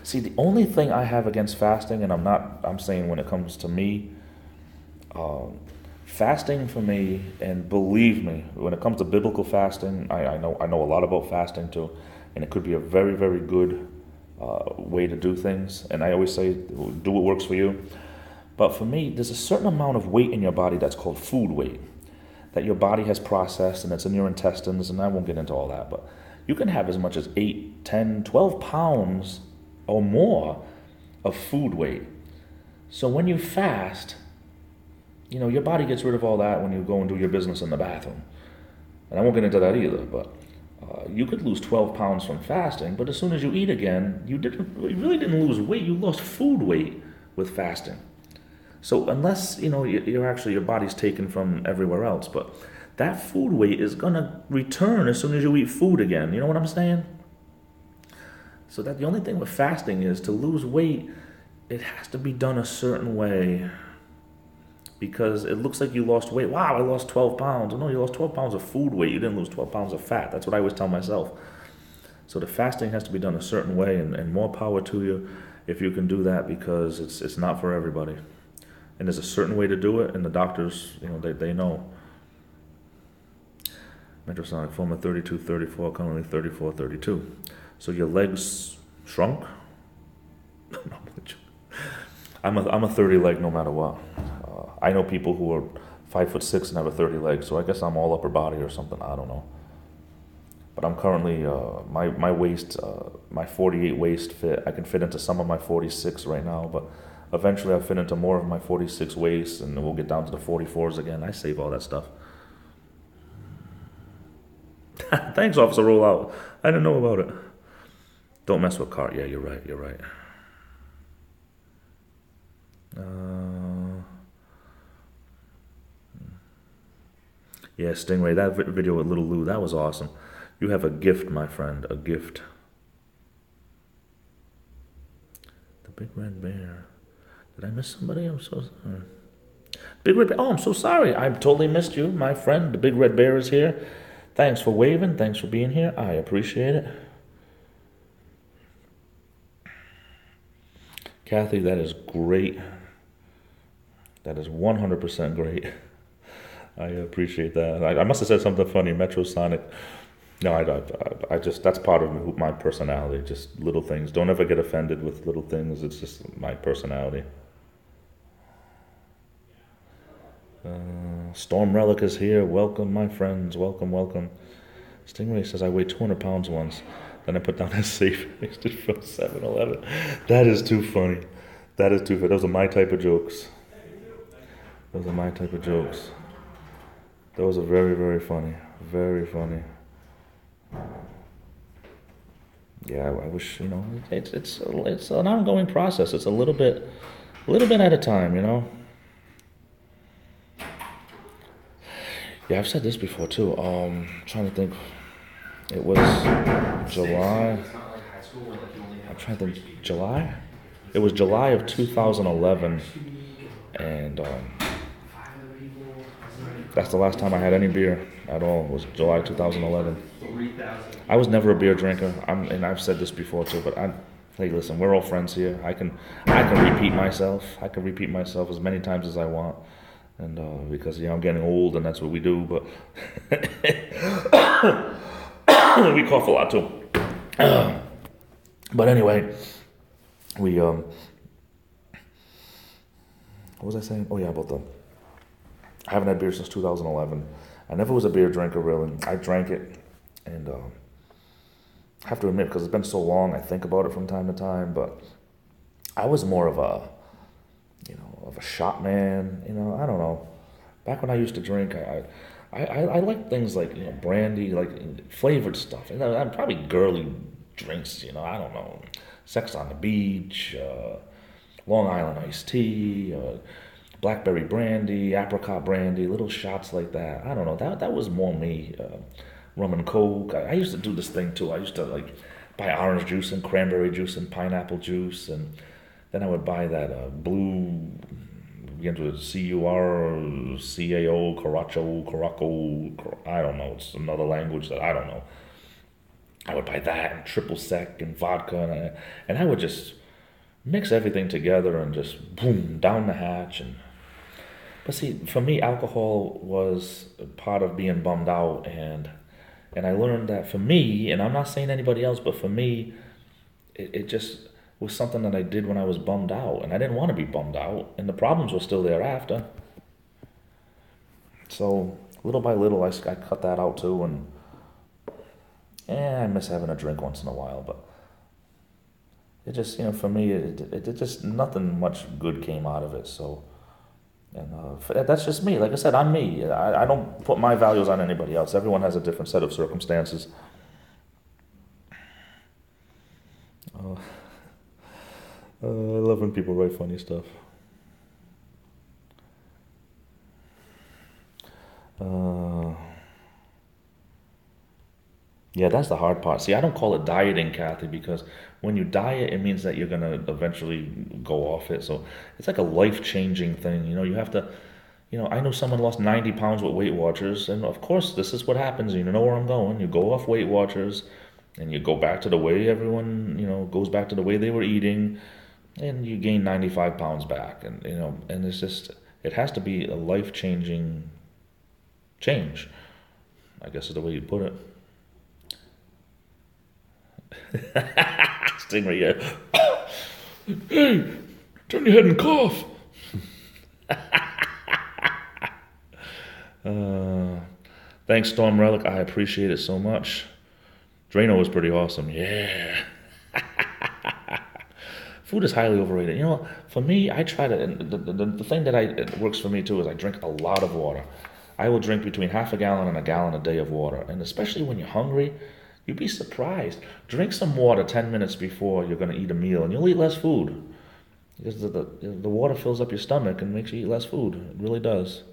See, the only thing I have against fasting, and I'm saying when it comes to me, fasting for me, and believe me, when it comes to biblical fasting, I know a lot about fasting too, and it could be a very, very good way to do things. And I always say, do what works for you. But for me, there's a certain amount of weight in your body that's called food weight, that your body has processed, and it's in your intestines, and I won't get into all that, but you can have as much as 8, 10, 12 pounds or more of food weight. So when you fast, you know, your body gets rid of all that when you go and do your business in the bathroom. And I won't get into that either, but you could lose 12 pounds from fasting, but as soon as you eat again, you really didn't lose weight, you lost food weight with fasting. So unless, you know, your body's taken from everywhere else, but that food weight is gonna return as soon as you eat food again. You know what I'm saying? So that the only thing with fasting is to lose weight, it has to be done a certain way, because it looks like you lost weight. Wow, I lost 12 pounds. No, you lost 12 pounds of food weight. You didn't lose 12 pounds of fat. That's what I always tell myself. So the fasting has to be done a certain way, and more power to you if you can do that, because it's not for everybody. And there's a certain way to do it, and the doctors, you know, they know. Metrosonic, former 32, 34, currently 34, 32. So your legs shrunk? I'm a 30 leg no matter what. I know people who are 5'6" and have a 30 leg, so I guess I'm all upper body or something, I don't know. But I'm currently, my waist, my 48 waist fit, I can fit into some of my 46 right now, but eventually I'll fit into more of my 46 waist, and we'll get down to the 44s again. I save all that stuff. Thanks, Officer Rollout. I didn't know about it. Don't mess with cart. Yeah, you're right. Yeah, Stingray, that video with Little Lou, that was awesome. You have a gift, my friend, a gift. The Big Red Bear. Did I miss somebody? I'm so sorry. Big Red Bear, oh, I'm so sorry. I totally missed you, my friend. The Big Red Bear is here. Thanks for waving. Thanks for being here. I appreciate it. Kathy, that is great. That is 100% great. I appreciate that. I must have said something funny, Metrosonic. No, I just, that's part of my personality, just little things. Don't ever get offended with little things. It's just my personality. Storm Relic is here. Welcome, my friends. Welcome. Stingray says, I weighed 200 pounds once. Then I put down a safe wasted from 7-Eleven. That is too funny. Those are my type of jokes. Those are very, very funny. Very funny. Yeah, I wish, you know, it's an ongoing process. It's a little bit at a time, you know. Yeah, I've said this before too. Trying to think. It was July. I'm trying to think. July? It was July of 2011, and that's the last time I had any beer at all. It was July 2011. I was never a beer drinker. And I've said this before too. But hey, listen, we're all friends here. I can repeat myself. I can repeat myself as many times as I want. And because, you know, I'm getting old, and that's what we do, but we cough a lot too. But anyway, what was I saying? Oh yeah, about I haven't had beer since 2011. I never was a beer drinker, really. I drank it, and I have to admit, because it's been so long, I think about it from time to time, but I was more of a shot man, you know, I don't know. Back when I used to drink, I liked things like, you know, brandy, like flavored stuff. And I'm probably girly drinks, you know, I don't know. Sex on the Beach, Long Island iced tea, blackberry brandy, apricot brandy, little shots like that. I don't know, that was more me. Rum and Coke. I used to do this thing too. I used to like buy orange juice and cranberry juice and pineapple juice, and then I would buy that blue, begin with C-U-R-C-A-O, Caraco, I don't know, it's another language that I don't know. I would buy that and triple sec and vodka, and I would just mix everything together and just boom, down the hatch. But see, for me, alcohol was part of being bummed out, and I learned that for me, and I'm not saying anybody else, but for me, it just was something that I did when I was bummed out, and I didn't want to be bummed out, and the problems were still there after. So little by little, I cut that out too, and I miss having a drink once in a while, but it just, for me, it just, nothing much good came out of it, so, and that's just me. Like I said, I'm me. I don't put my values on anybody else. Everyone has a different set of circumstances. I love when people write funny stuff. Yeah, that's the hard part. See, I don't call it dieting, Kathy, because when you diet, it means that you're going to eventually go off it. So it's like a life-changing thing. You have to, I know someone lost 90 pounds with Weight Watchers, and of course, this is what happens. You know where I'm going. You go off Weight Watchers, and you go back to the way everyone, goes back to the way they were eating, and you gain 95 pounds back. And, and it's just, it has to be a life-changing change, I guess is the way you put it. Stingray, yeah. Hey, turn your head and cough. Thanks, Storm Relic. I appreciate it so much. Drano was pretty awesome. Yeah. Food is highly overrated. For me, I try to. The thing that works for me too is I drink a lot of water. I will drink between half a gallon and a gallon a day of water, and especially when you're hungry. You'd be surprised. Drink some water 10 minutes before you're going to eat a meal, and you'll eat less food. Because the water fills up your stomach and makes you eat less food. It really does.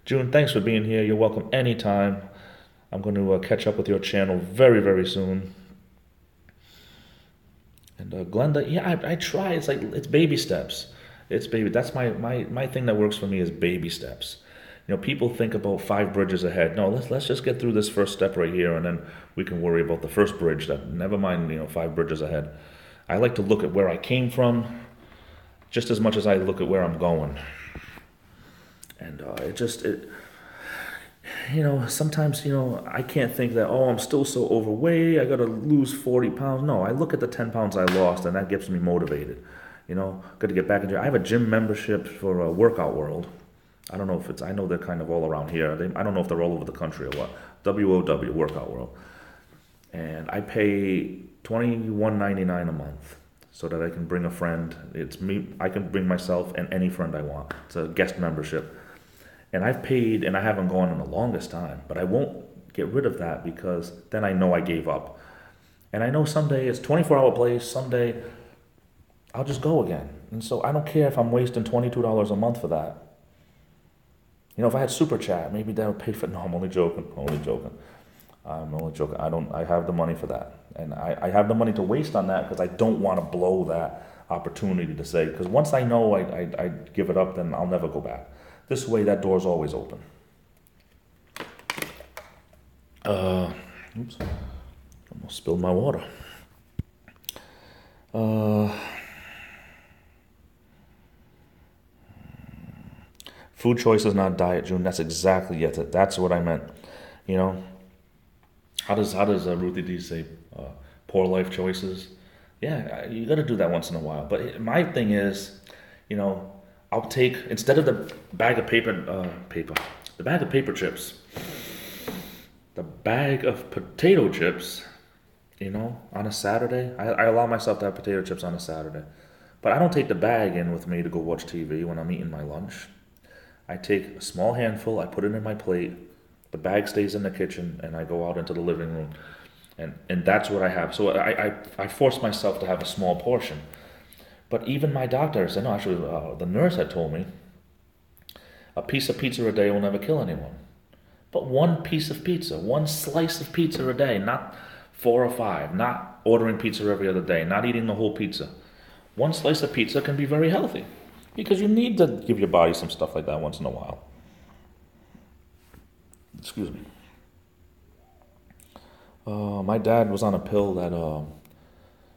June, thanks for being here. You're welcome anytime. I'm going to catch up with your channel very, very soon. And Glenda, yeah, I try. It's like, it's baby steps. That's my thing that works for me is baby steps. People think about 5 bridges ahead. No, let's just get through this first step right here, and then we can worry about the first bridge. Never mind, 5 bridges ahead. I like to look at where I came from, just as much as I look at where I'm going. And sometimes I can't think that I'm still so overweight. I got to lose 40 pounds. No, I look at the 10 pounds I lost, and that gets me motivated. Got to get back into. I have a gym membership for Workout World. I don't know if I know they're kind of all around here. I don't know if they're all over the country or what. WOW, Workout World. And I pay $21.99 a month so that I can bring a friend. It's me. I can bring myself and any friend I want. It's a guest membership. And I've paid, and I haven't gone in the longest time. But I won't get rid of that because then I know I gave up. And I know someday it's 24-hour place. Someday I'll just go again. And so I don't care if I'm wasting $22 a month for that. If I had Super Chat, maybe that would pay for it. No, I'm only joking. I'm only joking. I have the money for that. And I have the money to waste on that because I don't want to blow that opportunity to say, because once I know I give it up, then I'll never go back. This way, that door's always open. Oops. Almost spilled my water. Food choice is not diet, June. That's exactly it. That's what I meant. How does Ruthie D say? Poor life choices. Yeah, you got to do that once in a while. But my thing is, I'll take, instead of the bag of paper chips, the bag of potato chips. On a Saturday, I allow myself to have potato chips on a Saturday, but I don't take the bag in with me to go watch TV when I'm eating my lunch. I take a small handful, I put it in my plate, the bag stays in the kitchen, and I go out into the living room. And that's what I have. So I force myself to have a small portion. But even my doctor said, no, actually, the nurse had told me, a piece of pizza a day will never kill anyone. But one piece of pizza, one slice of pizza a day, not 4 or 5, not ordering pizza every other day, not eating the whole pizza. One slice of pizza can be very healthy. Because you need to give your body some stuff like that once in a while. Excuse me. My dad was on a pill that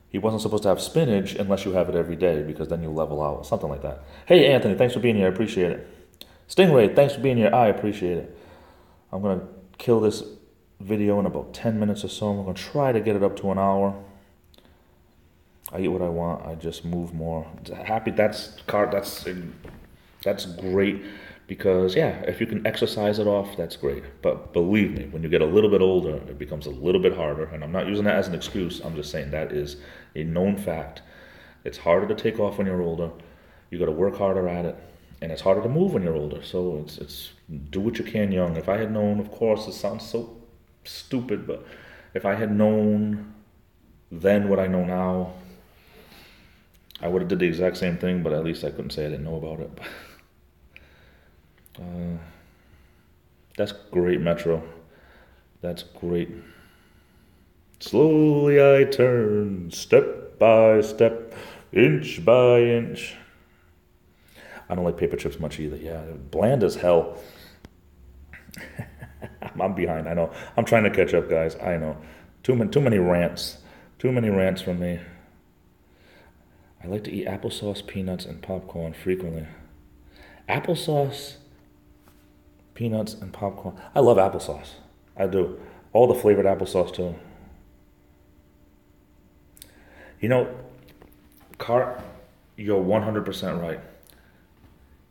he wasn't supposed to have spinach unless you have it every day, because then you level out, something like that. Hey, Anthony, thanks for being here. I appreciate it. Stingray, thanks for being here. I appreciate it. I'm going to kill this video in about 10 minutes or so. I'm going to try to get it up to an hour. I eat what I want. I just move more. Happy. That's great because yeah, if you can exercise it off, that's great. But believe me, when you get a little bit older, it becomes a little bit harder. And I'm not using that as an excuse. I'm just saying that is a known fact. It's harder to take off when you're older. You got to work harder at it, and it's harder to move when you're older. So it's do what you can young. If I had known, of course, it sounds so stupid, but if I had known then what I know now, I would have did the exact same thing, but at least I couldn't say I didn't know about it. That's great, Metro. That's great. Slowly I turn, step by step, inch by inch. I don't like paper chips much either. Yeah, bland as hell. I'm behind, I know. I'm trying to catch up, guys. I know. Too many rants. Too many rants from me. I like to eat applesauce, peanuts, and popcorn frequently. Applesauce, peanuts, and popcorn. I love applesauce. I do. All the flavored applesauce, too. You know, Cart, you're 100% right.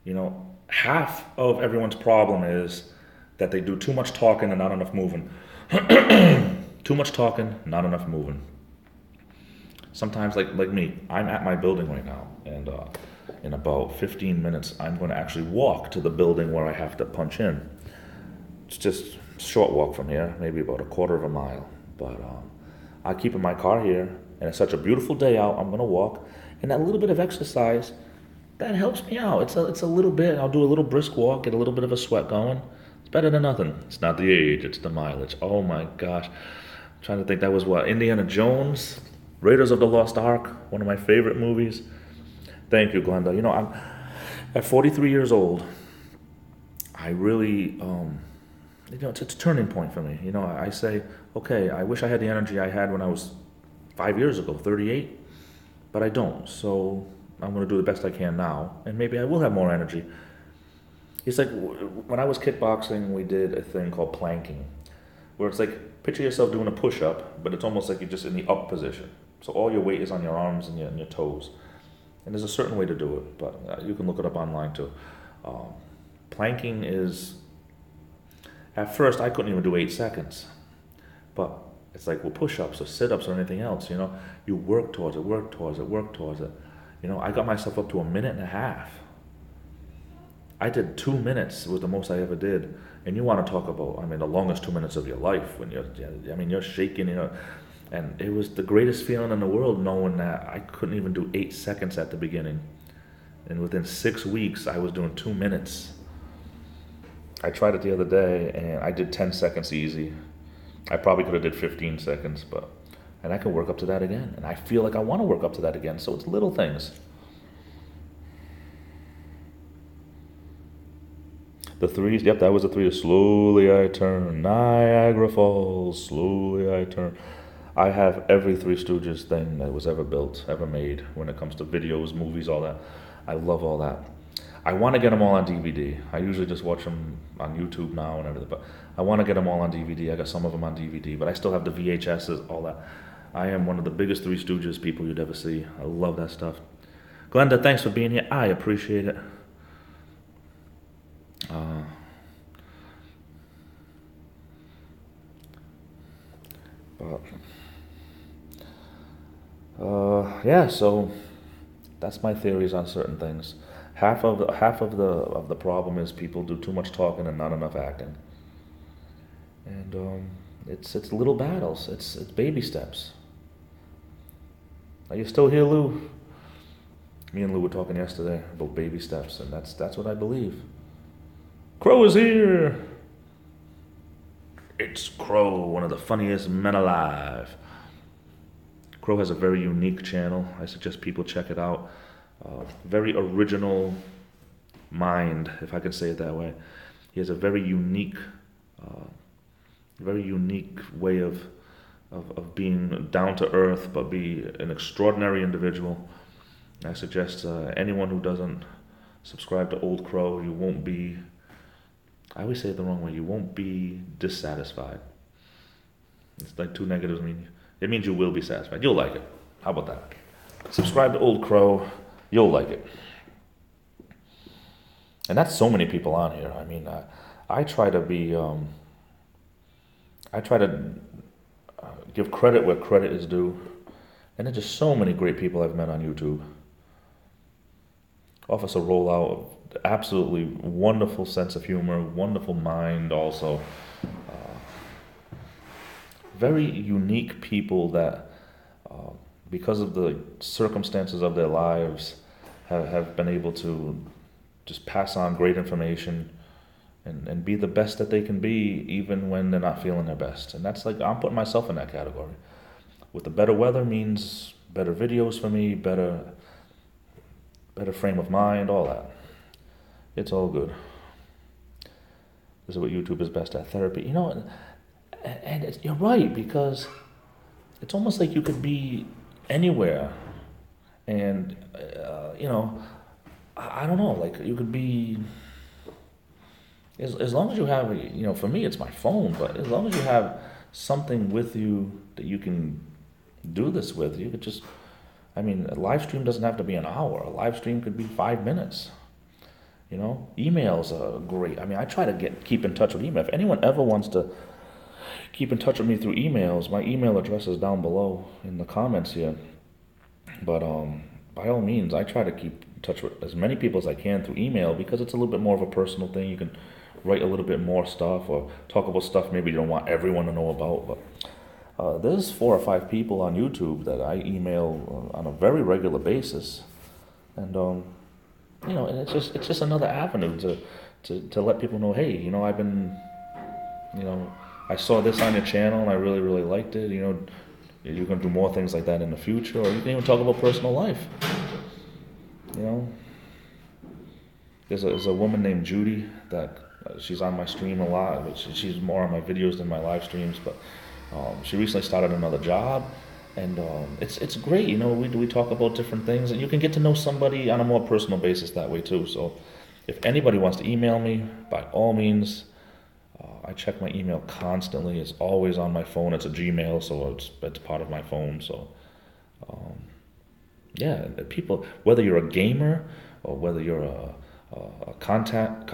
You know, half of everyone's problem is that they do too much talking and not enough moving. Too much talking, not enough moving. Sometimes, like me, I'm at my building right now, and in about 15 minutes, I'm going to actually walk to the building where I have to punch in. It's just a short walk from here, maybe about a quarter of a mile. But I keep in my car here, and it's such a beautiful day out. I'm going to walk, and that little bit of exercise, that helps me out. It's a little bit. I'll do a little brisk walk, get a little bit of a sweat going. It's better than nothing. It's not the age, it's the mileage. Oh my gosh. I'm trying to think, that was what? Indiana Jones? Raiders of the Lost Ark, one of my favorite movies. Thank you, Glenda. You know, I'm at 43 years old. I really, it's a turning point for me. You know, I say, okay, I wish I had the energy I had when I was 5 years ago, 38, but I don't. So I'm going to do the best I can now, and maybe I will have more energy. It's like when I was kickboxing, we did a thing called planking, where it's like, picture yourself doing a push-up, but it's almost like you're just in the up position. So all your weight is on your arms and your toes. And there's a certain way to do it, but you can look it up online too. Planking is, at first I couldn't even do 8 seconds. But it's like, well, push-ups or sit-ups or anything else, you know, you work towards it. You know, I got myself up to a minute and a half. I did 2 minutes, it was the most I ever did. And you want to talk about, I mean, the longest 2 minutes of your life when you're shaking, you know. And it was the greatest feeling in the world knowing that I couldn't even do 8 seconds at the beginning. And within 6 weeks, I was doing 2 minutes. I tried it the other day and I did 10 seconds easy. I probably could have did 15 seconds, and I can work up to that again. And I feel like I want to work up to that again. So it's little things. The threes, yep, that was the three. Slowly I turn, Niagara Falls, slowly I turn. I have every Three Stooges thing that was ever built, ever made, when it comes to videos, movies, all that. I love all that. I want to get them all on DVD. I usually just watch them on YouTube now and everything, but I want to get them all on DVD. I got some of them on DVD, but I still have the VHSs, all that. I am one of the biggest Three Stooges people you'd ever see. I love that stuff. Glenda, thanks for being here. I appreciate it. Yeah, so that's my theories on certain things. Half of the problem is people do too much talking and not enough acting. And it's little battles. It's baby steps. Are you still here, Lou? Me and Lou were talking yesterday about baby steps, and that's what I believe. Crow is here. It's Crow, one of the funniest men alive. Crow has a very unique channel. I suggest people check it out. Very original mind, if I can say it that way. He has a very unique way of being down to earth, but be an extraordinary individual. I suggest anyone who doesn't subscribe to Old Crow, you won't be, I always say it the wrong way, you won't be dissatisfied. It's like two negatives mean, it means you will be satisfied. You'll like it. How about that? Subscribe to Old Crow. You'll like it. And that's so many people on here. I mean, I try to be, I try to give credit where credit is due. And there's just so many great people I've met on YouTube. Officer Rollout, absolutely wonderful sense of humor, wonderful mind also. Very unique people that, because of the circumstances of their lives, have been able to just pass on great information and be the best that they can be even when they're not feeling their best. And that's like, I'm putting myself in that category. With the better weather means better videos for me, better frame of mind, all that. It's all good. This is what YouTube is best at, therapy. You know, and you're right, because it's almost like you could be anywhere. And, you know, I don't know, like you could be, as long as you have, you know, for me it's my phone, but as long as you have something with you that you can do this with, you could just, I mean, a live stream doesn't have to be an hour. A live stream could be 5 minutes. You know, emails are great. I mean, I try to keep in touch with email. If anyone ever wants to keep in touch with me through emails, my email address is down below in the comments here. But by all means, I try to keep in touch with as many people as I can through email, because it's a little bit more of a personal thing. You can write a little bit more stuff or talk about stuff maybe you don't want everyone to know about. But there's 4 or 5 people on YouTube that I email on a very regular basis, and you know, and it's just another avenue to let people know, hey, you know, I've been, you know, I saw this on your channel and I really, really liked it. You know, you're gonna do more things like that in the future, or you can even talk about personal life. You know, there's a woman named Judy that she's on my stream a lot, but she's more on my videos than my live streams. But she recently started another job, and it's great. You know, we talk about different things, and you can get to know somebody on a more personal basis that way too. So if anybody wants to email me, by all means, I check my email constantly. It's always on my phone. It's a Gmail, so it's part of my phone. So yeah, people, whether you're a gamer or whether you're a content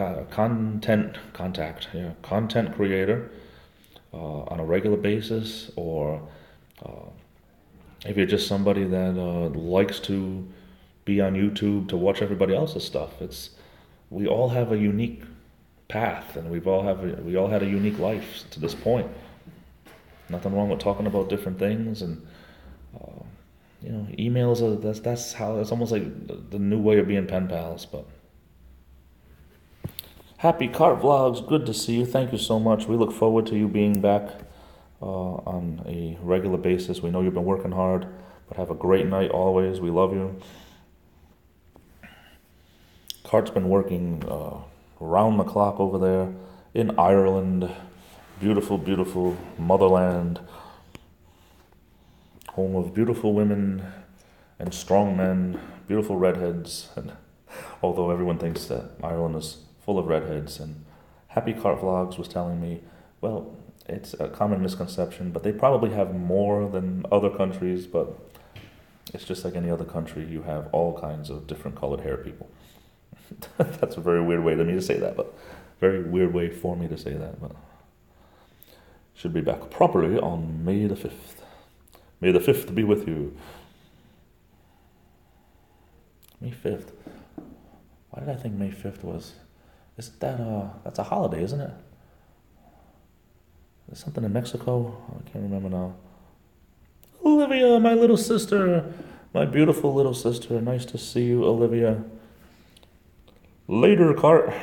creator on a regular basis, or if you're just somebody that likes to be on YouTube to watch everybody else's stuff, we all have a unique path, and we all had a unique life to this point. Nothing wrong with talking about different things, and you know, emails are that's almost like the new way of being pen pals. But Happy Cart Vlogs, good to see you. Thank you so much. We look forward to you being back on a regular basis. We know you've been working hard, but have a great night always. We love you. Cart's been working around the clock over there in Ireland. Beautiful, beautiful motherland. Home of beautiful women and strong men, beautiful redheads. And although everyone thinks that Ireland is full of redheads, and Happy Cart Vlogs was telling me, well, it's a common misconception, but they probably have more than other countries, but it's just like any other country. You have all kinds of different colored hair people. That's a very weird way for me to say that, but very weird way for me to say that. But should be back properly on May the 5th. May the 5th be with you. May 5th. Why did I think May 5th was? Isn't that that's a holiday, isn't it? There's something in Mexico. I can't remember now. Olivia, my little sister, my beautiful little sister. Nice to see you, Olivia. Later, Cart.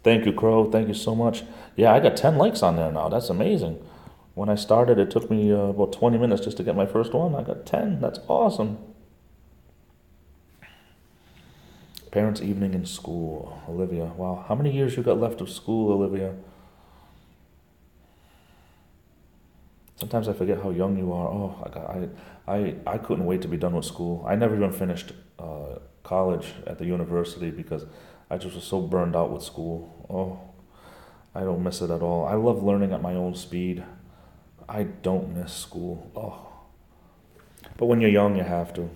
Thank you, Crow. Thank you so much. Yeah, I got 10 likes on there now. That's amazing. When I started, it took me about 20 minutes just to get my first one. I got 10. That's awesome. Parents' evening in school. Olivia. Wow. How many years you got left of school, Olivia? Sometimes I forget how young you are. Oh, I couldn't wait to be done with school. I never even finished college at the university because I just was so burned out with school. Oh, I don't miss it at all. I love learning at my own speed. I don't miss school. Oh, But when you're young, you have to.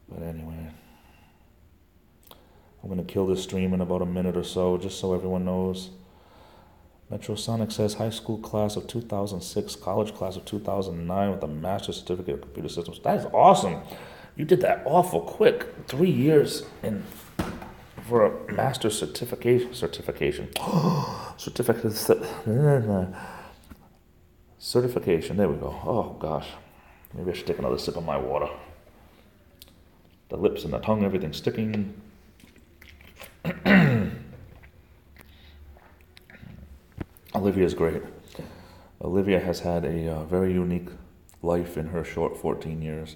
But anyway, I'm going to kill this stream in about a minute or so, just so everyone knows. Metrosonic says high school class of 2006, college class of 2009 with a master's certificate of computer systems. That is awesome. You did that awful quick. 3 years for a master's certification. Certification. There we go. Oh gosh. Maybe I should take another sip of my water. The lips and the tongue, everything's sticking. Olivia's great. Olivia has had a very unique life in her short 14 years.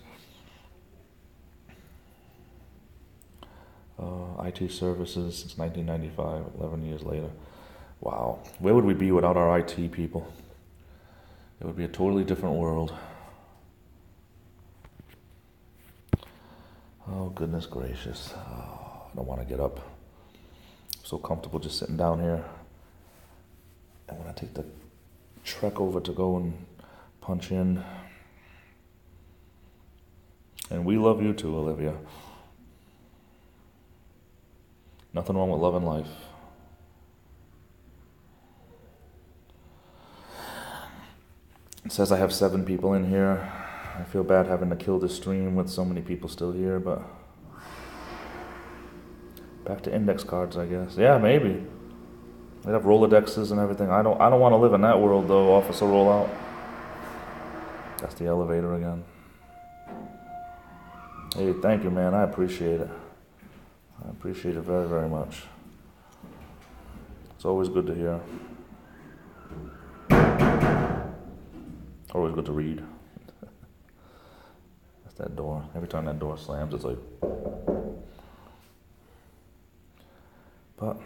IT services since 1995, 11 years later. Wow. Where would we be without our IT people? It would be a totally different world. Oh, goodness gracious. Oh, I don't want to get up. I'm so comfortable just sitting down here. And when I take the trek over to go and punch in. And we love you too, Olivia. Nothing wrong with love and life. It says I have 7 people in here. I feel bad having to kill this stream with so many people still here, but back to index cards, I guess. Yeah, maybe. They'd have Rolodexes and everything. I don't want to live in that world though, Officer Rollout. That's the elevator again. Hey, thank you, man. I appreciate it. I appreciate it very, very much. It's always good to hear. Always good to read. That's that door. Every time that door slams, it's like... But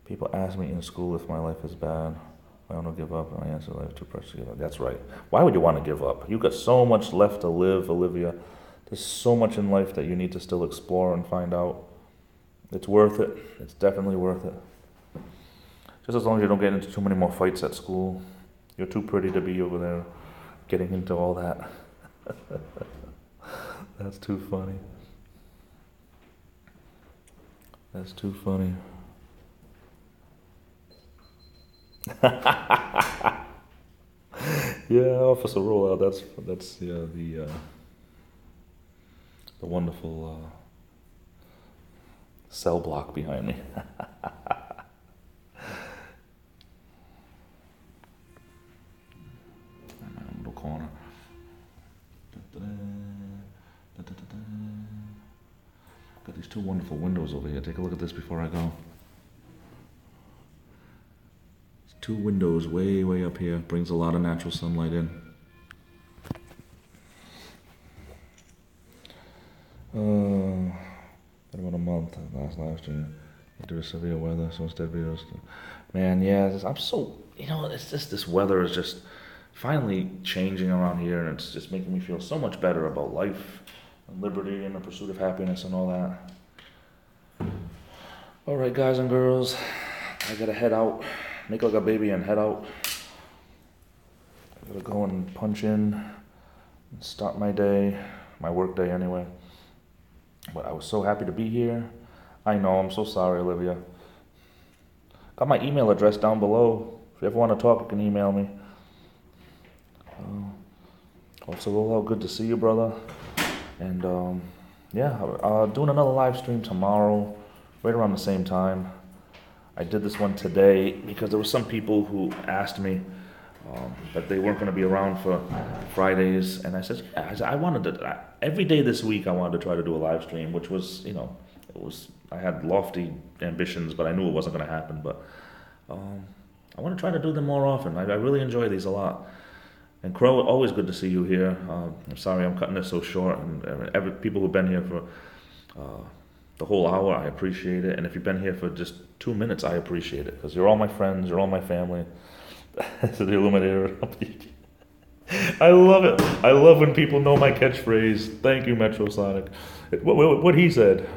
people ask me in school if my life is bad. I don't give up, and I answer life too precious to give up. That's right. Why would you want to give up? You've got so much left to live, Olivia. There's so much in life that you need to still explore and find out. It's worth it. It's definitely worth it. Just as long as you don't get into too many more fights at school. You're too pretty to be over there getting into all that. That's too funny. That's too funny. Yeah, Officer Rollout. That's the wonderful cell block behind me. Little corner. Got these 2 wonderful windows over here. Take a look at this before I go. 2 windows way up here. Brings a lot of natural sunlight in. About a month last year. Due to severe weather, so instead videos. Man, yeah, I'm so, it's just this weather is just finally changing around here, and it's just making me feel so much better about life and liberty and the pursuit of happiness and all that. All right, guys and girls, I gotta head out, make like a baby and head out. I gotta go and punch in and start my day, my work day anyway. But I was so happy to be here. I know, I'm so sorry, Olivia. Got my email address down below. If you ever want to talk, you can email me. Also, Rollout, good to see you, brother. And doing another live stream tomorrow, right around the same time. I did this one today because there were some people who asked me that they weren't going to be around for Fridays, and I said, yeah, I wanted to, every day this week I wanted to try to do a live stream, which was, I had lofty ambitions, but I knew it wasn't going to happen, but I want to try to do them more often. I really enjoy these a lot. And Crow, always good to see you here. I'm sorry I'm cutting this so short, and people who've been here for the whole hour, I appreciate it, and if you've been here for just 2 minutes, I appreciate it, because you're all my friends, you're all my family. To the Illuminator. I love it. I love when people know my catchphrase. Thank you, Metrosonic. What he said.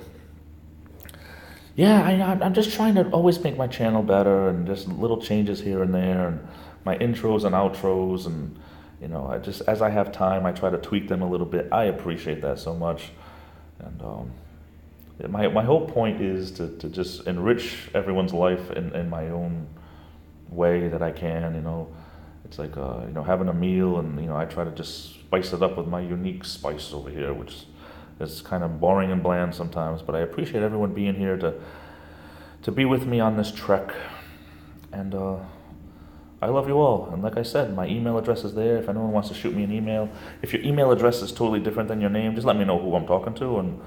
Yeah, I'm just trying to always make my channel better, and just little changes here and there. And my intros and outros, and you know, I just, as I have time, I try to tweak them a little bit. I appreciate that so much, and my whole point is to just enrich everyone's life in my own way that I can. You know, it's like you know, having a meal, and you know, I try to just spice it up with my unique spice over here, which is kind of boring and bland sometimes. But I appreciate everyone being here to be with me on this trek, and I love you all. And like I said, my email address is there. If anyone wants to shoot me an email, if your email address is totally different than your name, just let me know who I'm talking to, and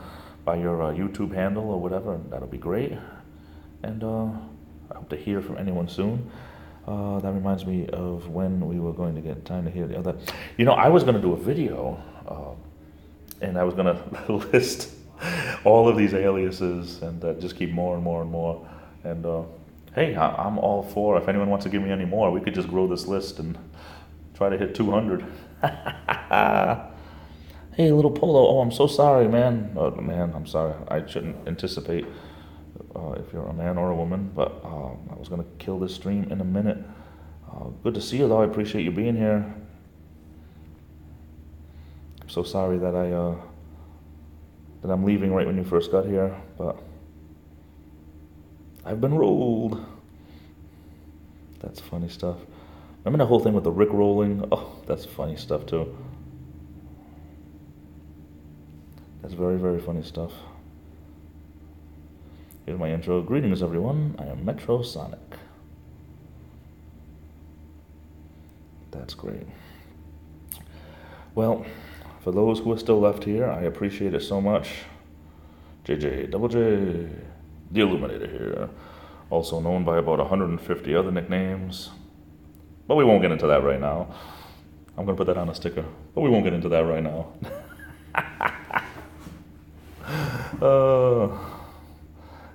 by your YouTube handle or whatever, and that'll be great. And I hope to hear from anyone soon. That reminds me of when we were going to get time to hear the other. You know, I was going to do a video, and I was going to list all of these aliases, and just keep more and more and more. And hey, I'm all for, if anyone wants to give me any more, we could just grow this list and try to hit 200. Hey, little Polo, oh, I'm so sorry, man. Oh, man, I'm sorry. I shouldn't anticipate if you're a man or a woman, but I was going to kill this stream in a minute. Good to see you, though. I appreciate you being here. I'm so sorry that that I'm leaving right when you first got here, but I've been rolled. That's funny stuff. Remember the whole thing with the Rick rolling? Oh, that's funny stuff, too. That's very, very funny stuff. Here's my intro. Greetings, everyone. I am Metro Sonic. That's great. Well, for those who are still left here, I appreciate it so much. JJ, Double J, the Illuminator here, also known by about 150 other nicknames. But we won't get into that right now. I'm going to put that on a sticker, but we won't get into that right now.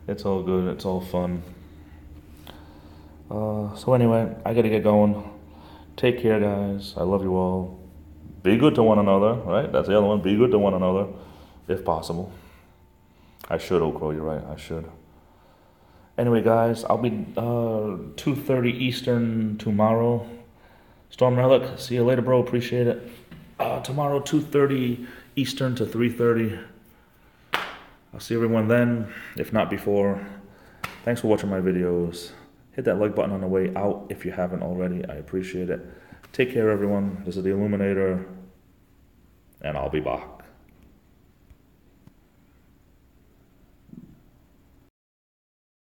It's all good, it's all fun. So anyway, I gotta get going. Take care, guys. I love you all. Be good to one another, right? That's the other one. Be good to one another, if possible. I should, Okro, you're right, I should. Anyway, guys, I'll be 2:30 Eastern tomorrow. Storm Relic, see you later, bro. Appreciate it. Tomorrow, 2:30 Eastern to 3:30. I'll see everyone then, if not before. Thanks for watching my videos. Hit that like button on the way out if you haven't already. I appreciate it. Take care, everyone. This is the Illuminator, and I'll be back.